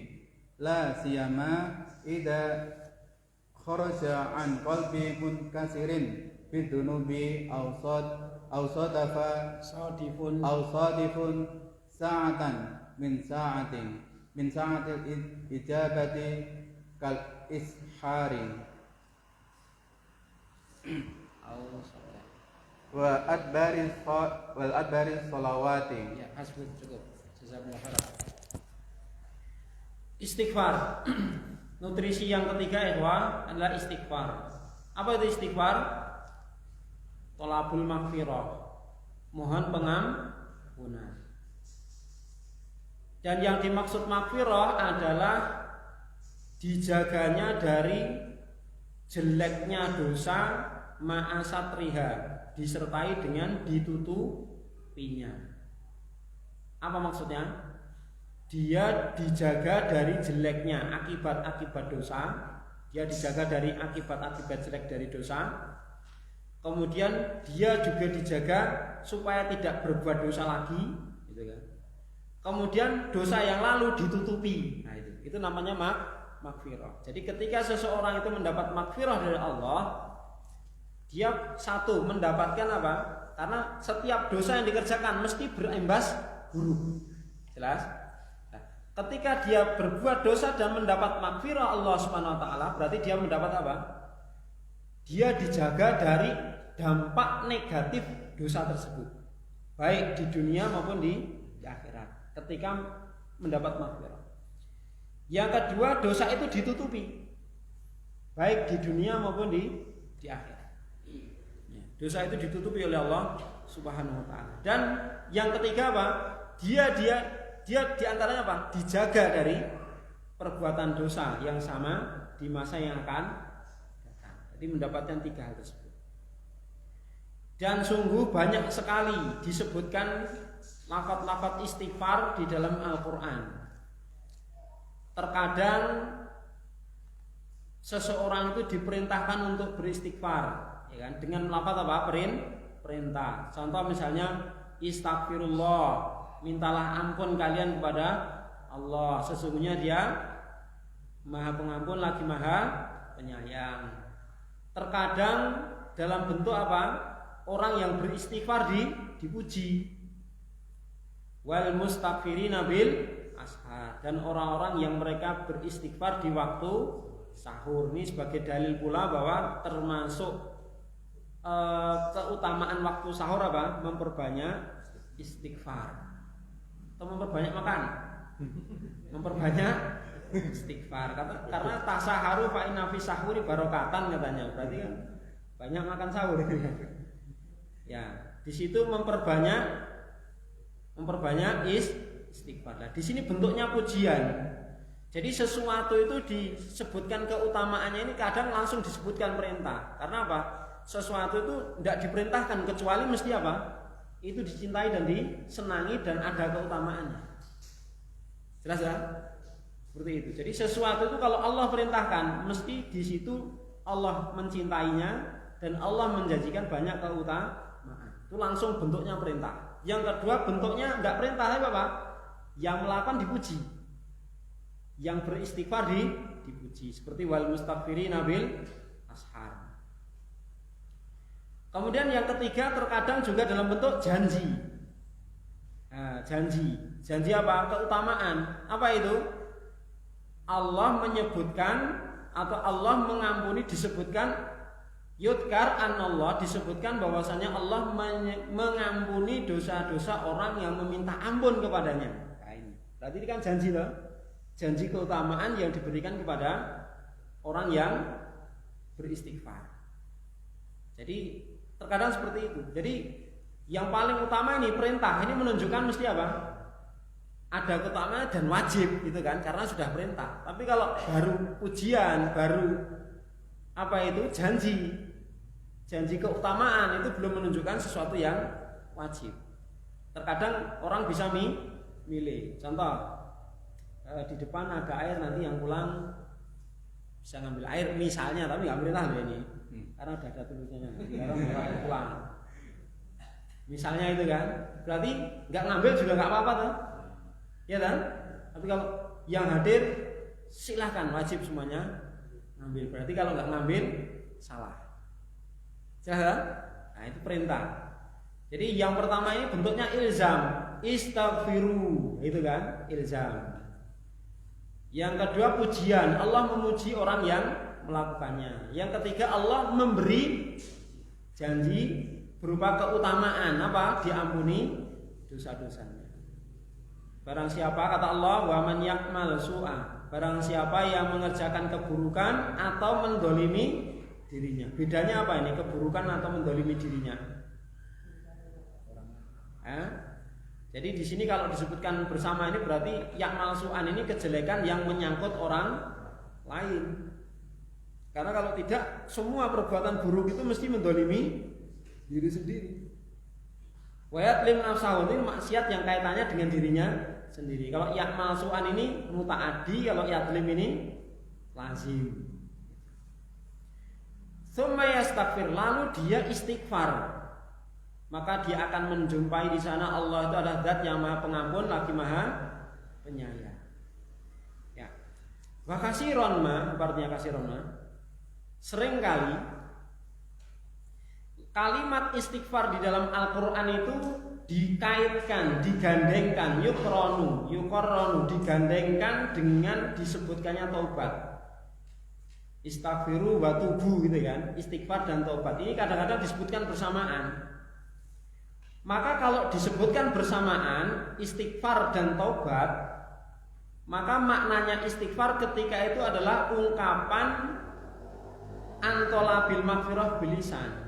la siyama idza kharaja an qalbi munkasirin bidunubi aw sadafa sadifun sa'atan min sa'atil ijabati kal ishari wa adbaris salawati. Ya, hasbun cukup. Jazakumullah khairan. Istighfar. Nutrisi yang ketiga ikhwah adalah istighfar. Apa itu istighfar? Thalabul maghfirah. Mohon pengampunan. Dan yang dimaksud maghfirah adalah dijaganya dari jeleknya dosa ma'asatriha, disertai dengan ditutupinya. Apa maksudnya? Dia dijaga dari jeleknya akibat-akibat dosa, dia dijaga dari akibat-akibat jelek dari dosa. Kemudian dia juga dijaga supaya tidak berbuat dosa lagi, gitu kan. Kemudian dosa yang lalu ditutupi. Nah, itu namanya maghfirah. Jadi ketika seseorang itu mendapat maghfirah dari Allah, dia satu mendapatkan apa? Karena setiap dosa yang dikerjakan mesti berimbas buruk. Jelas? Nah, ketika dia berbuat dosa dan mendapat maghfirah Allah Subhanahu wa taala, berarti dia mendapat apa? Dia dijaga dari dampak negatif dosa tersebut. Baik di dunia maupun di akhirat. Ketika mendapat maghfirah. Yang kedua, dosa itu ditutupi. Baik di dunia maupun di akhirat. Dosa itu ditutupi oleh Allah Subhanahu wa taala. Dan yang ketiga apa? Dia diantaranya apa? Dijaga dari perbuatan dosa yang sama di masa yang akan datang. Jadi mendapatkan tiga hal tersebut. Dan sungguh banyak sekali disebutkan lafaz-lafaz istighfar di dalam Al-Qur'an. Terkadang seseorang itu diperintahkan untuk beristighfar, ya kan? Dengan lafaz apa? Perintah. Contoh misalnya istaghfirullah, mintalah ampun kalian kepada Allah, sesungguhnya Dia Maha Pengampun lagi Maha Penyayang. Terkadang dalam bentuk apa? Orang yang beristighfar dipuji. Wal mustaghfirina bil ashar, dan orang-orang yang mereka beristighfar di waktu sahur. Ini sebagai dalil pula bahwa termasuk keutamaan waktu sahur apa? Memperbanyak istighfar. Atau memperbanyak makan. Memperbanyak istighfar. Karena tasaharu fa inna fi sahuri barokatan katanya. Berarti kan banyak makan sahur. Ya, di situ memperbanyak istighfar. Nah, di sini bentuknya pujian. Jadi sesuatu itu disebutkan keutamaannya ini kadang langsung disebutkan perintah. Karena apa? Sesuatu itu tidak diperintahkan kecuali mesti apa? Itu dicintai dan disenangi dan ada keutamaannya. Jelas ya? Seperti itu. Jadi sesuatu itu kalau Allah perintahkan, mesti di situ Allah mencintainya dan Allah menjanjikan banyak keutamaan. Itu langsung bentuknya perintah. Yang kedua bentuknya enggak perintah, tapi apa? Yang melakukan dipuji. Yang beristighfar dipuji, seperti wal mustaghfirina bil ashar. Kemudian yang ketiga terkadang juga dalam bentuk janji. Nah, janji apa? Keutamaan. Apa itu? Allah menyebutkan atau Allah mengampuni, disebutkan yudkar anallah, disebutkan bahwasanya Allah mengampuni dosa-dosa orang yang meminta ampun kepadanya. Nah, ini berarti ini kan janji loh. Janji keutamaan yang diberikan kepada orang yang beristighfar. Jadi terkadang seperti itu. Jadi yang paling utama ini perintah. Ini menunjukkan mesti apa? ada keutamaan dan wajib gitu kan, karena sudah perintah. Tapi kalau baru ujian, baru janji keutamaan, itu belum menunjukkan sesuatu yang wajib. Terkadang orang bisa milih. Contoh, di depan ada air, nanti yang pulang bisa ngambil air misalnya, tapi nggak perintah loh ini, karena udah ada tulisnya, sekarang pulang. Misalnya itu kan, berarti nggak ngambil juga nggak apa-apa tuh, ya kan? Tapi kalau yang hadir silahkan, wajib semuanya ngambil. Berarti kalau nggak ngambil salah. Jelas? Nah itu perintah. Jadi yang pertama ini bentuknya ilzam, istaghfiru, itu kan ilzam. Yang kedua pujian, Allah memuji orang yang melakukannya. Yang ketiga Allah memberi janji berupa keutamaan, apa? Diampuni dosa-dosanya. Barang siapa, kata Allah, wa man ya'mal su'a, barang siapa yang mengerjakan keburukan atau mendolimi dirinya. Bedanya apa ini? Keburukan atau mendolimi dirinya? Jadi di sini kalau disebutkan bersama ini berarti ya'mal su'an ini kejelekan yang menyangkut orang lain. Karena kalau tidak, semua perbuatan buruk itu mesti mendolimi diri sendiri. Wa yatlim nafsahu, ini maksiat yang kaitannya dengan dirinya sendiri. Kalau ya'mal su'an ini muta'addi, kalau yatlim ini lazim. Tsumma yastaghfir, lalu dia istighfar. Maka dia akan menjumpai di sana Allah itu adalah zat yang maha pengampun lagi maha penyayang. Ya. Wa kasiron ma, artinya kasiron ma, seringkali kalimat istighfar di dalam Al-Qur'an itu dikaitkan, digandengkan, yukoronu, digandengkan dengan disebutkannya taubat. Istaghfiru wa tubu gitu kan, istighfar dan taubat. Ini kadang-kadang disebutkan bersamaan. Maka kalau disebutkan bersamaan istighfar dan taubat, maka maknanya istighfar ketika itu adalah ungkapan antola bil maghfirah bilisan,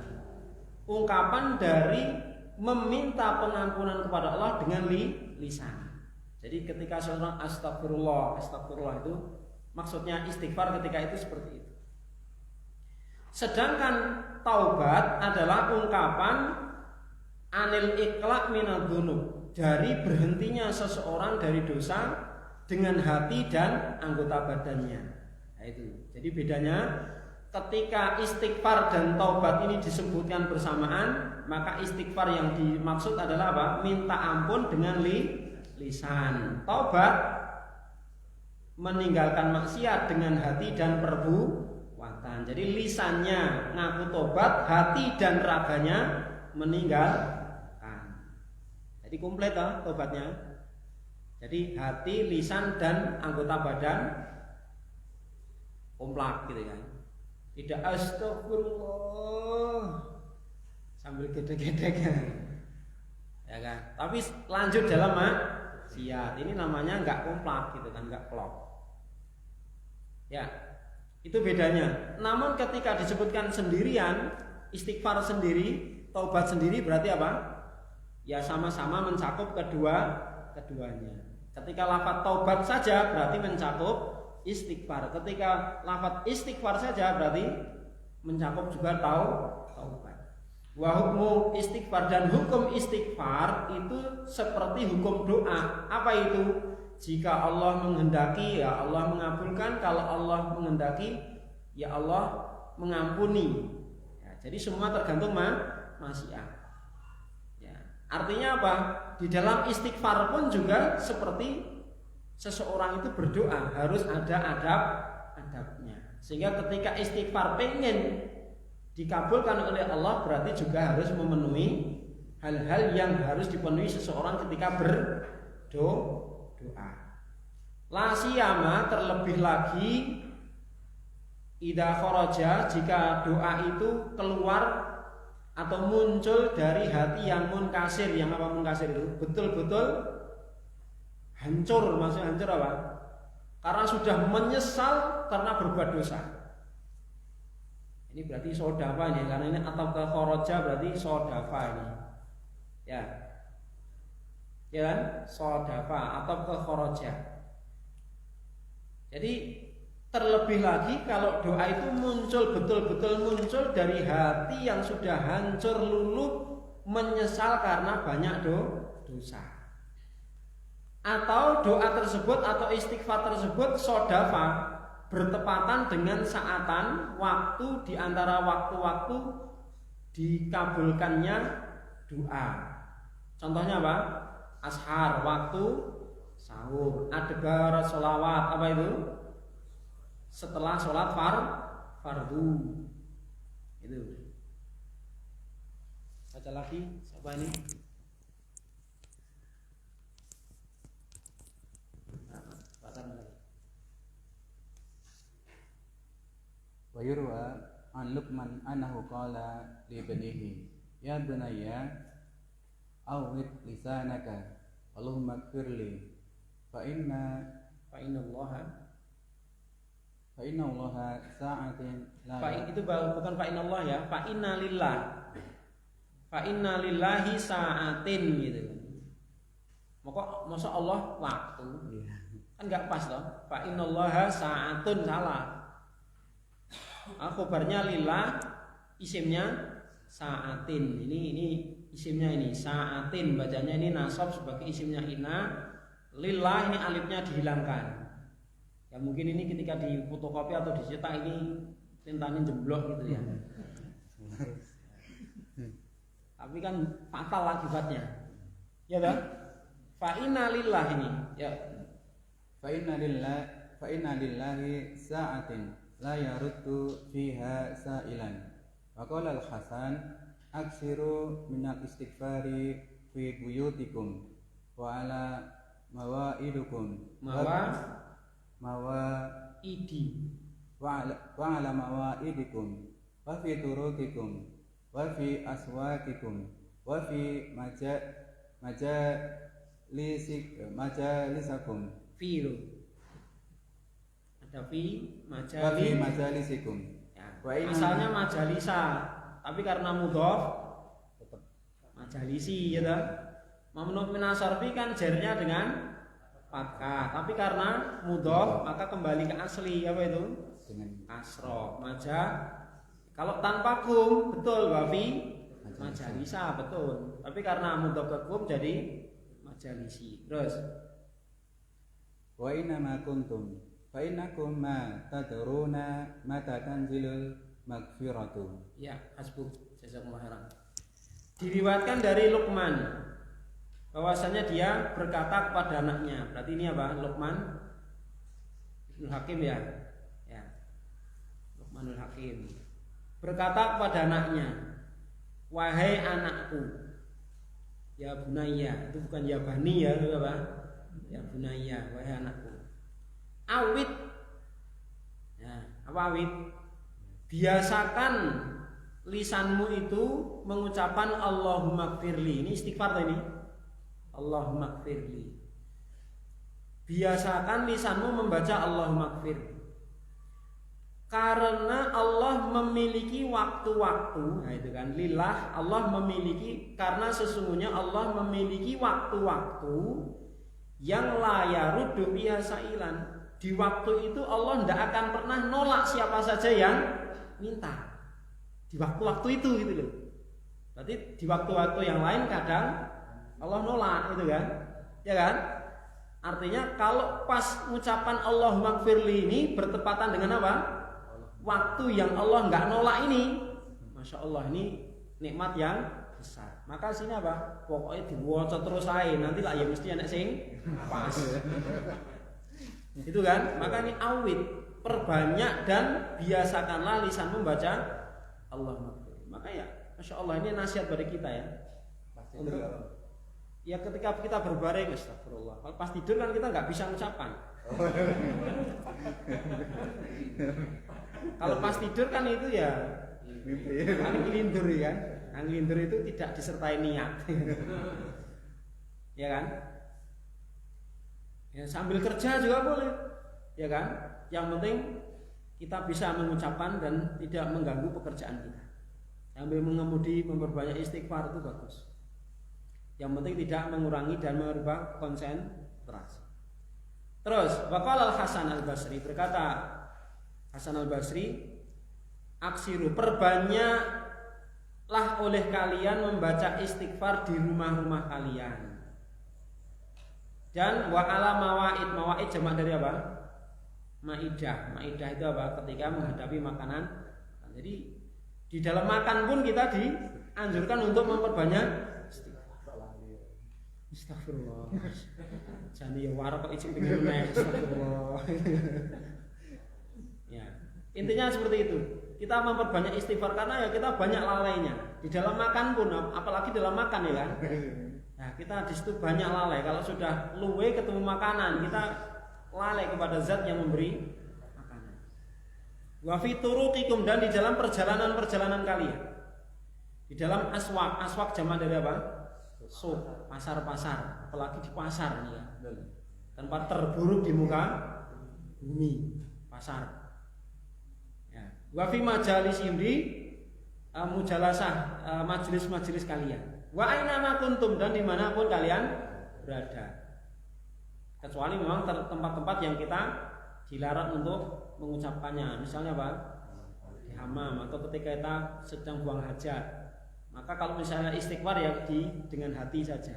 ungkapan dari meminta pengampunan kepada Allah dengan lisan. Jadi ketika seorang astagfirullah itu maksudnya istighfar ketika itu seperti itu. Sedangkan taubat adalah ungkapan anil iqla' minadz-dzunub, dari berhentinya seseorang dari dosa dengan hati dan anggota badannya. Nah itu. Jadi bedanya ketika istighfar dan taubat ini disebutkan bersamaan, maka istighfar yang dimaksud adalah apa? Minta ampun dengan lisan. Taubat meninggalkan maksiat dengan hati dan perbuatan. Jadi lisannya ngaku tobat, hati dan raganya meninggalkan. Jadi komplit tobatnya. Jadi hati, lisan dan anggota badan komplak gitu kan. Tidak astagfirullah sambil gedek-gedek ya kan. Tapi lanjut dalam maksiat. Ini namanya enggak komplak gitu kan, enggak klop. Ya. Itu bedanya. Namun ketika disebutkan sendirian, istighfar sendiri, taubat sendiri berarti apa? Ya sama-sama mencakup keduanya. Ketika lafaz taubat saja berarti mencakup istighfar. Ketika lafaz istighfar saja berarti mencakup juga taubat. Wa hukmu istighfar, dan hukum istighfar itu seperti hukum doa. Apa itu? Jika Allah menghendaki ya Allah mengabulkan, kalau Allah menghendaki ya Allah mengampuni. Ya, jadi semua tergantung masyiah. Artinya apa? Di dalam istighfar pun juga seperti seseorang itu berdoa harus ada adab-adabnya. Sehingga ketika istighfar pengen dikabulkan oleh Allah berarti juga harus memenuhi hal-hal yang harus dipenuhi seseorang ketika berdoa. La siyama, terlebih lagi idza kharaja, jika doa itu keluar atau muncul dari hati yang munkasir. Yang apa munkasir itu? Betul-betul hancur. Maksudnya hancur apa? Karena sudah menyesal karena berbuat dosa. Ini berarti sodafa ini, karena ini atau ke khoroja berarti sodafa ini. Ya. ya kan? Sodafa atau kharaja. Jadi terlebih lagi kalau doa itu muncul betul-betul muncul dari hati yang sudah hancur luluh, menyesal karena banyak dosa. Atau doa tersebut atau istighfar tersebut sodafa bertepatan dengan saatan waktu di antara waktu-waktu dikabulkannya doa. Contohnya apa? Ashar, waktu sahur. Adbar sholawat, apa itu? Setelah sholat fardu. Itu. Baca lagi, siapa ini? Wa yurwa an Luqman annahu qala li banihi ya bunayya awwid lisanaka Allahumma ighfirli fa inna Allah sa'atin la itu bukan fa inna Allah ya, fa inna lillahi sa'atin gitu. Masa Allah waktu kan nggak pas toh. Fa inna Allah sa'atun salah. Khobarnya lillah, isimnya sa'atin. Ini isimnya ini sa'atin, bacanya ini nasab sebagai isimnya inna. Lillah ini alifnya dihilangkan. Ya mungkin ini ketika di fotokopi atau dicetak ini tintanya jemblok gitu ya. Tapi kan fatal akibatnya. Ya kan? Fa inna lillah ini ya. Fa inna lillahi sa'atin la yaruddu fiha sa'ilan. Wa qala al-Hasan aksiru minal istighfari fi buyutikum wa ala mawaidukum wa ala mawaidikum wa fi turukikum wa fi aswaqikum wa fi majalisakum ada fi majalisikum. Ya, asalnya majalisa, tapi karena mudhof tetap majalisi ya kan. Mamnu min asarfi kan jarnya dengan fathah, tapi karena mudhof maka kembali ke asli apa itu? Dengan kasroh. Kalau tanpa kum betul wafi majalisa betul, tapi karena mudhof ke kum jadi majalisi. Terus wa inna ma kuntum fa innakum ma tadruna mata tanzilul maghfiratu. Ya, hasbuk, jazakumullah khairan. Diriwayatkan dari Luqman bahwasanya dia berkata kepada anaknya. Berarti ini apa? Luqman Ibnu Hakim ya. Ya. Luqmanul Hakim berkata kepada anaknya, "Wahai anakku." Ya bunayya, itu bukan ya bani ya, itu apa? Ya bunayya, wahai anakku. Awit, ya, apa awit? Biasakan lisanmu itu mengucapkan Allahumma gfirli. Ini istighfar ini. Allahumma gfirli. Biasakan lisanmu membaca Allahumma gfirli. Karena Allah memiliki waktu-waktu, nah itu kan lillah, Allah memiliki, karena sesungguhnya Allah memiliki waktu-waktu yang la yaruddu biha sa'ilan. Di waktu itu Allah tidak akan pernah nolak siapa saja yang minta. Di waktu-waktu itu gitu loh. Berarti di waktu-waktu yang lain kadang Allah nolak itu kan. Ya kan? Artinya kalau pas ucapan Allahumma gfirli ini bertepatan dengan apa? Waktu yang Allah nggak nolak ini. Masya Allah, ini nikmat yang besar. Maka sini apa? Pokoknya diwocot terus aja. Nanti lah ya mesti anak sing pas. Itu kan, maka ini awit, perbanyak dan biasakanlah lisan membaca Allahumma gfirli. Maka ya, Masya Allah, ini nasihat dari kita ya. Untuk, ya ketika kita berbaring, astagfirullah. Kalau pas tidur kan kita nggak bisa mengucapkan. Kalau pas tidur kan itu ya anglindur ya. Anglindur itu tidak disertai niat. Ya kan? Ya, sambil kerja juga boleh, ya kan? Yang penting kita bisa mengucapkan dan tidak mengganggu pekerjaan kita. Sambil mengemudi, memperbanyak istighfar itu bagus. Yang penting tidak mengurangi dan merubah konsentrasi. Terus, waqala Hasan Al-Basri, berkata Hasan Al-Basri, aksiru, perbanyaklah oleh kalian membaca istighfar di rumah-rumah kalian. Dan wa ala mawaid, mawaid jamak dari apa? Maidah. Maidah itu apa? Ketika menghadapi makanan. Jadi di dalam makan pun kita dianjurkan untuk memperbanyak Astagfirullah. Jani ya war kok icip pengen naik. Astagfirullah. Ya. Intinya seperti itu. Kita memperbanyak istighfar karena ya kita banyak lalainya. Di dalam makan pun, apalagi dalam makan ya kan. Nah, kita di situ banyak lalai. Kalau sudah luwe ketemu makanan, kita lalai kepada zat yang memberi makanan. Wa fi turuqikum, dan di dalam perjalanan-perjalanan kalian. Di dalam aswak jamak dari apa? Suq, pasar-pasar, apalagi di pasar nih ya. Tempat terburuk di muka bumi, pasar. Ya. Wa fi majalisihim, di mujalasah, majelis-majelis kalian. Wa aina ma kuntum, dan dimanapun kalian berada. Kecuali memang tempat-tempat yang kita dilarang untuk mengucapkannya. Misalnya apa? Di hammam, atau ketika kita sedang buang hajat. Maka kalau misalnya istighfar ya dengan hati saja.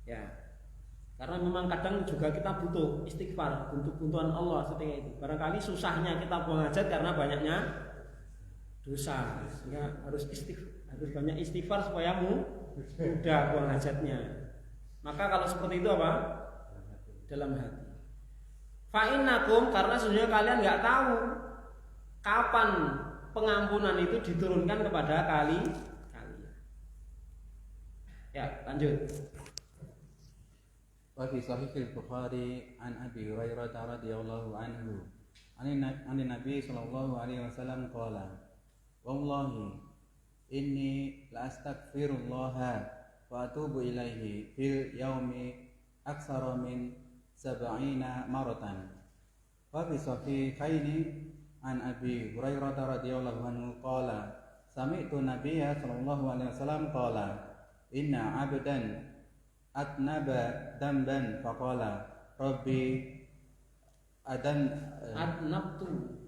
Ya. Karena memang kadang juga kita butuh istighfar, untuk bantuan Allah ketika itu. Barangkali susahnya kita buang hajat karena banyaknya dosa. Sehingga harus banyak istighfar supaya mudah buang hajatnya. Maka kalau seperti itu apa? Dalam hati. Fa'innakum, karena sebenarnya kalian nggak tahu kapan pengampunan itu diturunkan kepada kalian. Ya, lanjut. Wa fi sahih al-Bukhari an Abi Hurairah radhiyallahu anhu an Nabi sallallahu alaihi wasallam qala, wallahi inni la astaghfirullah wa atubu ilaihi fil yaumi aktsara min 70 maratan. Wa fi sahihaini an Abi Hurairah radhiyallahu anhu qala, sami'tu Nabiyya sallallahu alaihi wasallam qala, inna 'abdan atnaba damban faqala rabbi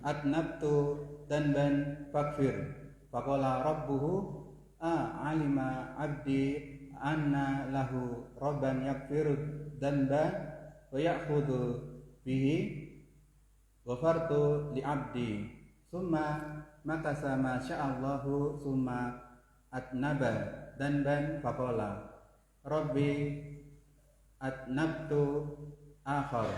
adnabtu danban faghfir faqala rabbuhu alima 'abdi anna lahu rabban yaghfiru danba wa ya'khudhu bihi ghafartu li 'abdi summa makasa ma sya'allahu summa atnaba danban faqala rabbi atnabtu akhar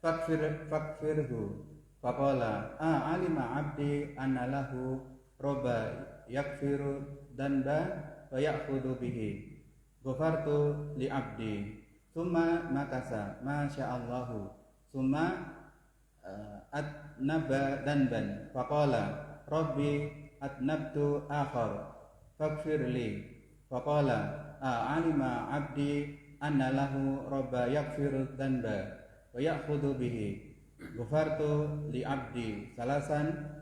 faghfirhu faqala alima 'abdi anna lahu rabba yaghfiru danba wa ya'khudhu bihi ghafartu li 'abdi summa makasa ma sya'allahu summa atnaba danban faqala rabbi atnabtu akhar faghfirli faqala alima 'abdi anna lahu rabba yaghfiru danba wa ya'khudhu bihi ghafartu li 'abdi salasan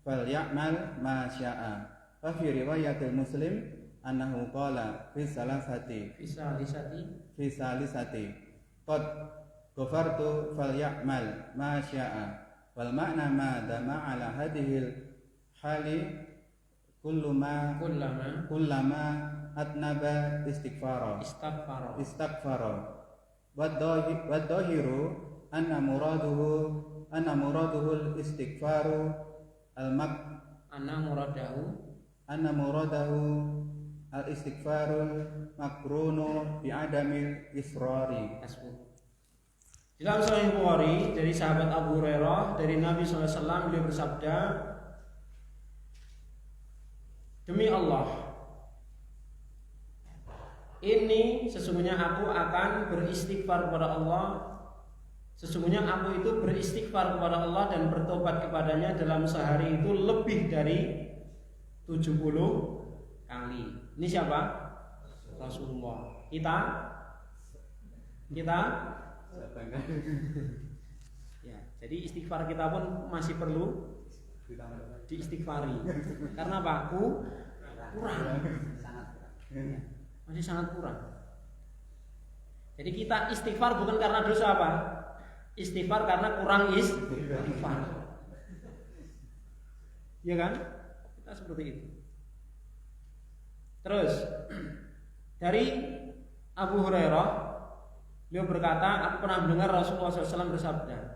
falyamal ma syaa. Fa fi riwayatil Muslim annahu qala fi salisati qad ghafartu falyamal ma syaa. Wal makna ma dama ala hadhil hali kullama atnaba istighfara wadzahiru anna muraduhu istighfaru anna muradahu al-istighfarul makrunu bi adamil israri. Dalam Sahih Bukhari dari sahabat Abu Hurairah dari Nabi SAW, beliau bersabda, demi Allah, ini sesungguhnya aku akan beristighfar kepada Allah. Sesungguhnya aku itu beristighfar kepada Allah dan bertobat kepadanya dalam sehari itu lebih dari 70 kali. Ini siapa? Rasulullah. Kita ya, jadi istighfar kita pun masih perlu diistighfari. Karena apa? Kurang. Masih sangat kurang. Jadi kita istighfar bukan karena dosa apa? Istighfar karena kurang istighfar. Ya kan? Kita seperti itu. Terus dari Abu Hurairah, beliau berkata, aku pernah mendengar Rasulullah SAW bersabda,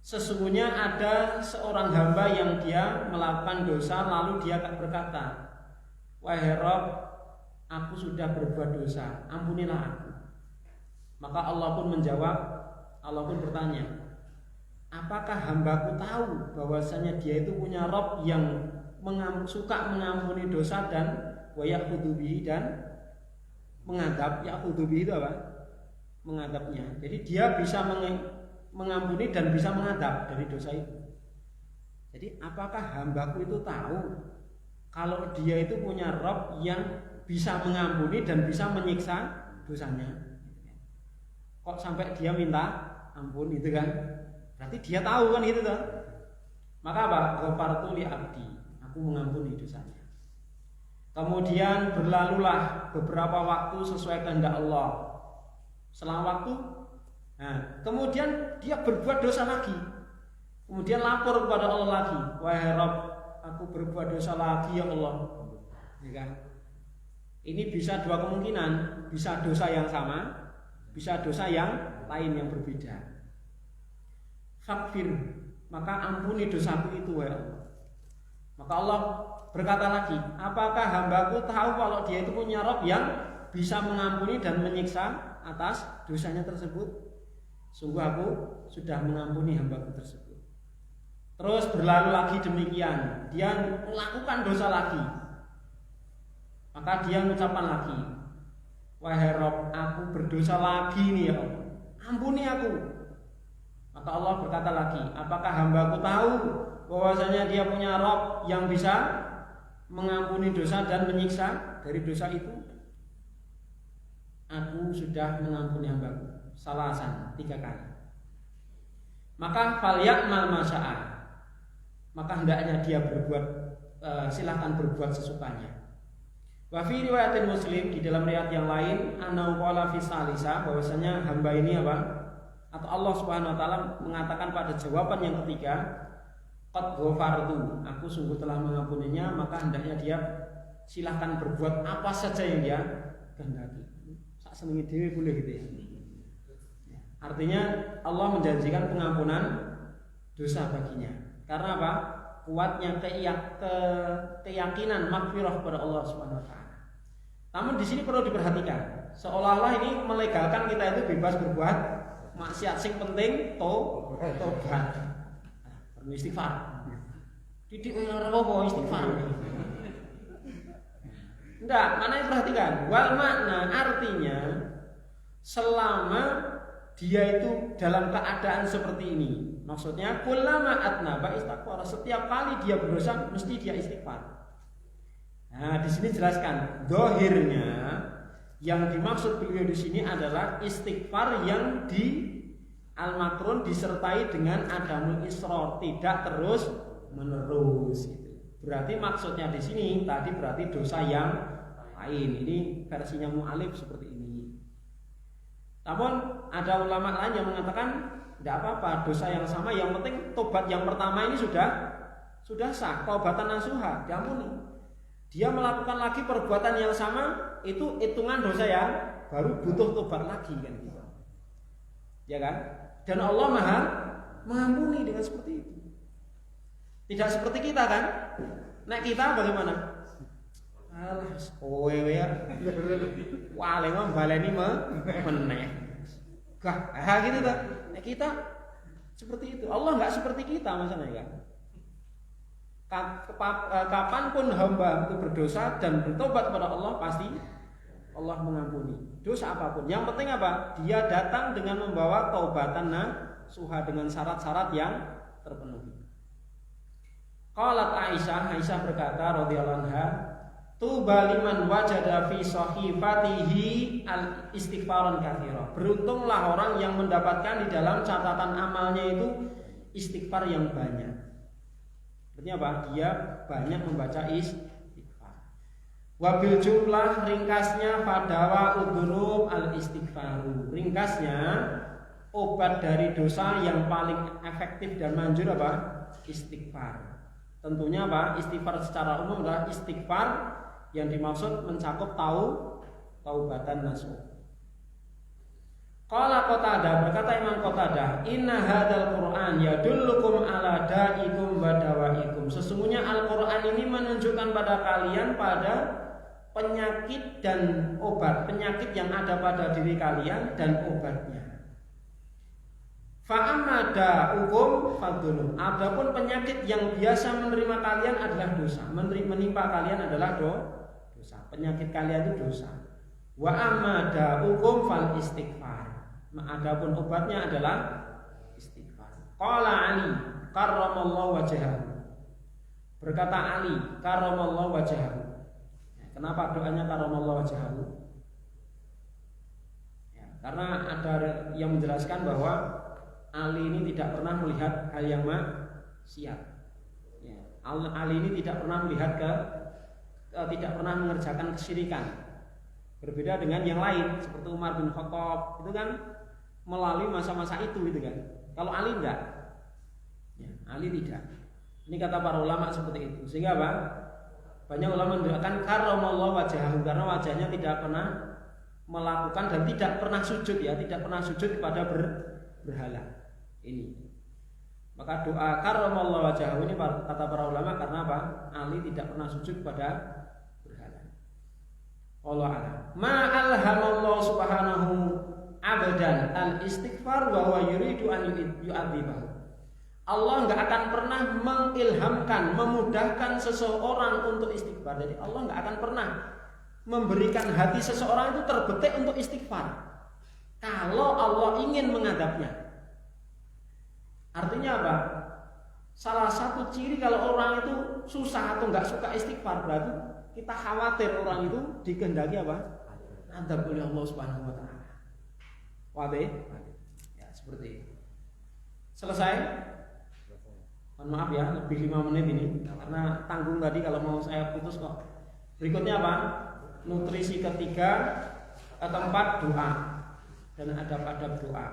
sesungguhnya ada seorang hamba yang dia melakukan dosa lalu dia berkata, wahai Rabb, aku sudah berbuat dosa, ampunilah aku. Maka Allah pun menjawab, Allah pun bertanya, apakah hambaku tahu bahwasanya dia itu punya Rabb yang suka mengampuni dosa dan wayakhudhu bihi dan mengadab. Yakhudhu bihi itu apa? Mengadabnya. Jadi dia bisa mengampuni dan bisa mengadab dari dosa itu. Jadi apakah hambaku itu tahu kalau dia itu punya Rabb yang bisa mengampuni dan bisa menyiksa dosanya? Kok sampai dia minta ampun itu kan? Berarti dia tahu kan itu kan? Maka apa? Ghafartu li abdi, aku mengampuni dosanya. Kemudian berlalulah beberapa waktu sesuai kehendak Allah. Selang waktu, nah, kemudian dia berbuat dosa lagi. Kemudian lapor kepada Allah lagi, wahai Rabb, aku berbuat dosa lagi ya Allah. Ya kan? Ini bisa dua kemungkinan, bisa dosa yang sama, bisa dosa yang lain yang berbeda. Faghfir, maka ampuni dosaku itu ya Allah. Maka Allah berkata lagi, apakah hambaku tahu kalau dia itu punya Rabb yang bisa mengampuni dan menyiksa atas dosanya tersebut? Sungguh aku sudah mengampuni hambaku tersebut. Terus berlalu lagi demikian, dia melakukan dosa lagi. Maka dia mengucapkan lagi, wahai Rabb, aku berdosa lagi nih ya Allah, ampuni aku. Maka Allah berkata lagi, apakah hambaku tahu bahwasanya dia punya Rabb yang bisa mengampuni dosa dan menyiksa dari dosa itu? Aku sudah mengampuni hambaku. Salasan, 3 kali. Maka falyakmal masya'a, maka hendaknya dia berbuat, silahkan berbuat sesukanya. Wa fi riwayatin Muslim, di dalam riwayat yang lain, anau qala fi salisa, bahwasanya hamba ini apa? Atau Allah Subhanahu wa taala mengatakan pada jawaban yang ketiga, qad ghafartu, aku sungguh telah mengampuninya, maka hendaknya dia silahkan berbuat apa saja yang dia kehendaki. Sak senenge dhewe boleh gitu ya. Artinya Allah menjanjikan pengampunan dosa baginya. Karena apa? Kuatnya keyakinan maghfirah kepada Allah Subhanahu wa taala. Namun di sini perlu diperhatikan, seolah-olah ini melegalkan kita itu bebas berbuat maksiat, sing penting tobat. Perlu istighfar. Didik ora apa istighfar. Enggak, mana perhatikan. Wal makna artinya selama dia itu dalam keadaan seperti ini. Maksudnya kullama atnaba istighfar, setiap kali dia berdosa mesti dia istighfar. Nah, di sini jelaskan dohirnya yang dimaksud beliau di sini adalah istighfar yang di al-makrun disertai dengan adamul israr, tidak terus menerus. Berarti maksudnya di sini tadi berarti dosa yang lain. Ini versinya mu'alif seperti ini. Namun ada ulama lain yang mengatakan tidak apa-apa, dosa yang sama, yang penting tobat yang pertama ini sudah sah, taubatan nasuha, diampuni. Dia melakukan lagi perbuatan yang sama, itu hitungan dosa yang baru, butuh tobat lagi kan gitu. Ya kan? Dan Allah Maha mengampuni dengan seperti itu. Tidak seperti kita kan? Nek kita bagaimana? Alah, kowe ya. Wah, lengom baleni meneh. Gah, gitu ta. Nek kita seperti itu. Allah enggak seperti kita masalahnya kan. Kapanpun hamba itu berdosa dan bertobat kepada Allah, pasti Allah mengampuni dosa apapun. Yang penting apa? Dia datang dengan membawa taubatan nasuha dengan syarat-syarat yang terpenuhi. Qalat Aisyah berkata radhiyallahu anha, tuba liman wajada fi sahifatihi al-istighfaran katsira. Beruntunglah orang yang mendapatkan di dalam catatan amalnya itu istighfar yang banyak. Artinya apa? Dia banyak membaca istighfar. Wabil jumlah ringkasnya fadawa udunub al istighfaru. Ringkasnya obat dari dosa yang paling efektif dan manjur apa? Istighfar. Tentunya apa? Istighfar secara umum adalah istighfar yang dimaksud mencakup taubatan nasuh. Qala Qatadah, berkata Imam Qatadah, inna hadzal Qur'an yadullukum ala da'ikum wa dawaikum. Sesungguhnya Al-Qur'an ini menunjukkan pada kalian pada penyakit dan obat, penyakit yang ada pada diri kalian dan obatnya. Fa'amma da'ukum fadhunub. Adapun penyakit yang biasa menerima kalian adalah dosa. Menimpa kalian adalah dosa. Penyakit kalian itu dosa. Wa amma da'ukum fal istighfar. Adapun obatnya adalah istighfar. Qala Ali karramallahu wajhahu. Berkata Ali karramallahu wajhahu. Kenapa doanya karramallahu wajhahu? Ya, karena ada yang menjelaskan bahwa Ali ini tidak pernah melihat hal yang maksiat. Ya, Ali ini tidak pernah melihat tidak pernah mengerjakan kesyirikan. Berbeda dengan yang lain seperti Umar bin Khattab, itu kan melalui masa-masa itu gitu kan. Kalau Ali enggak. Ya, Ali tidak. Ini kata para ulama seperti itu. Sehingga apa? Banyak ulama mendoakan karramallahu wajhahu karena wajahnya tidak pernah melakukan dan tidak pernah sujud ya, tidak pernah sujud kepada berhala. Ini. Maka doa karramallahu wajhahu ini kata para ulama karena apa? Ali tidak pernah sujud kepada berhala. Allah a'lam. Ma alhamallahu subhanahu abadan al-istighfar wa huwa yuridu an yu'adzibahu. Allah enggak akan pernah mengilhamkan, memudahkan seseorang untuk istighfar. Jadi Allah enggak akan pernah memberikan hati seseorang itu terbetik untuk istighfar kalau Allah ingin mengadabnya. Artinya apa? Salah satu ciri kalau orang itu susah atau enggak suka istighfar berarti kita khawatir orang itu dikehendaki apa? Adab oleh Allah Subhanahu wa taala. Wabe, ya seperti itu. Selesai? Mohon maaf ya, lebih 5 menit ini karena tanggung tadi kalau mau saya putus kok. Berikutnya apa? Nutrisi ketiga, keempat doa dan adab-adab doa.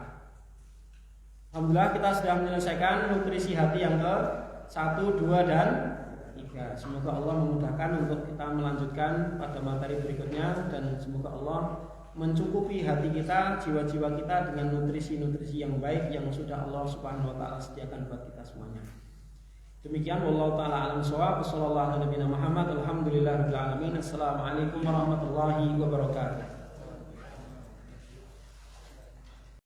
Alhamdulillah kita sudah menyelesaikan nutrisi hati yang ke 1, 2 dan 3. Semoga Allah memudahkan untuk kita melanjutkan pada materi berikutnya dan semoga Allah mencukupi hati kita, jiwa-jiwa kita dengan nutrisi-nutrisi yang baik yang sudah Allah Subhanahu wa taala sediakan buat kita semuanya. Demikian wallahu taala alam shawab. Sallallahu alaihi wa sallam. Alhamdulillahirabbil alamin. Assalamualaikum warahmatullahi wabarakatuh.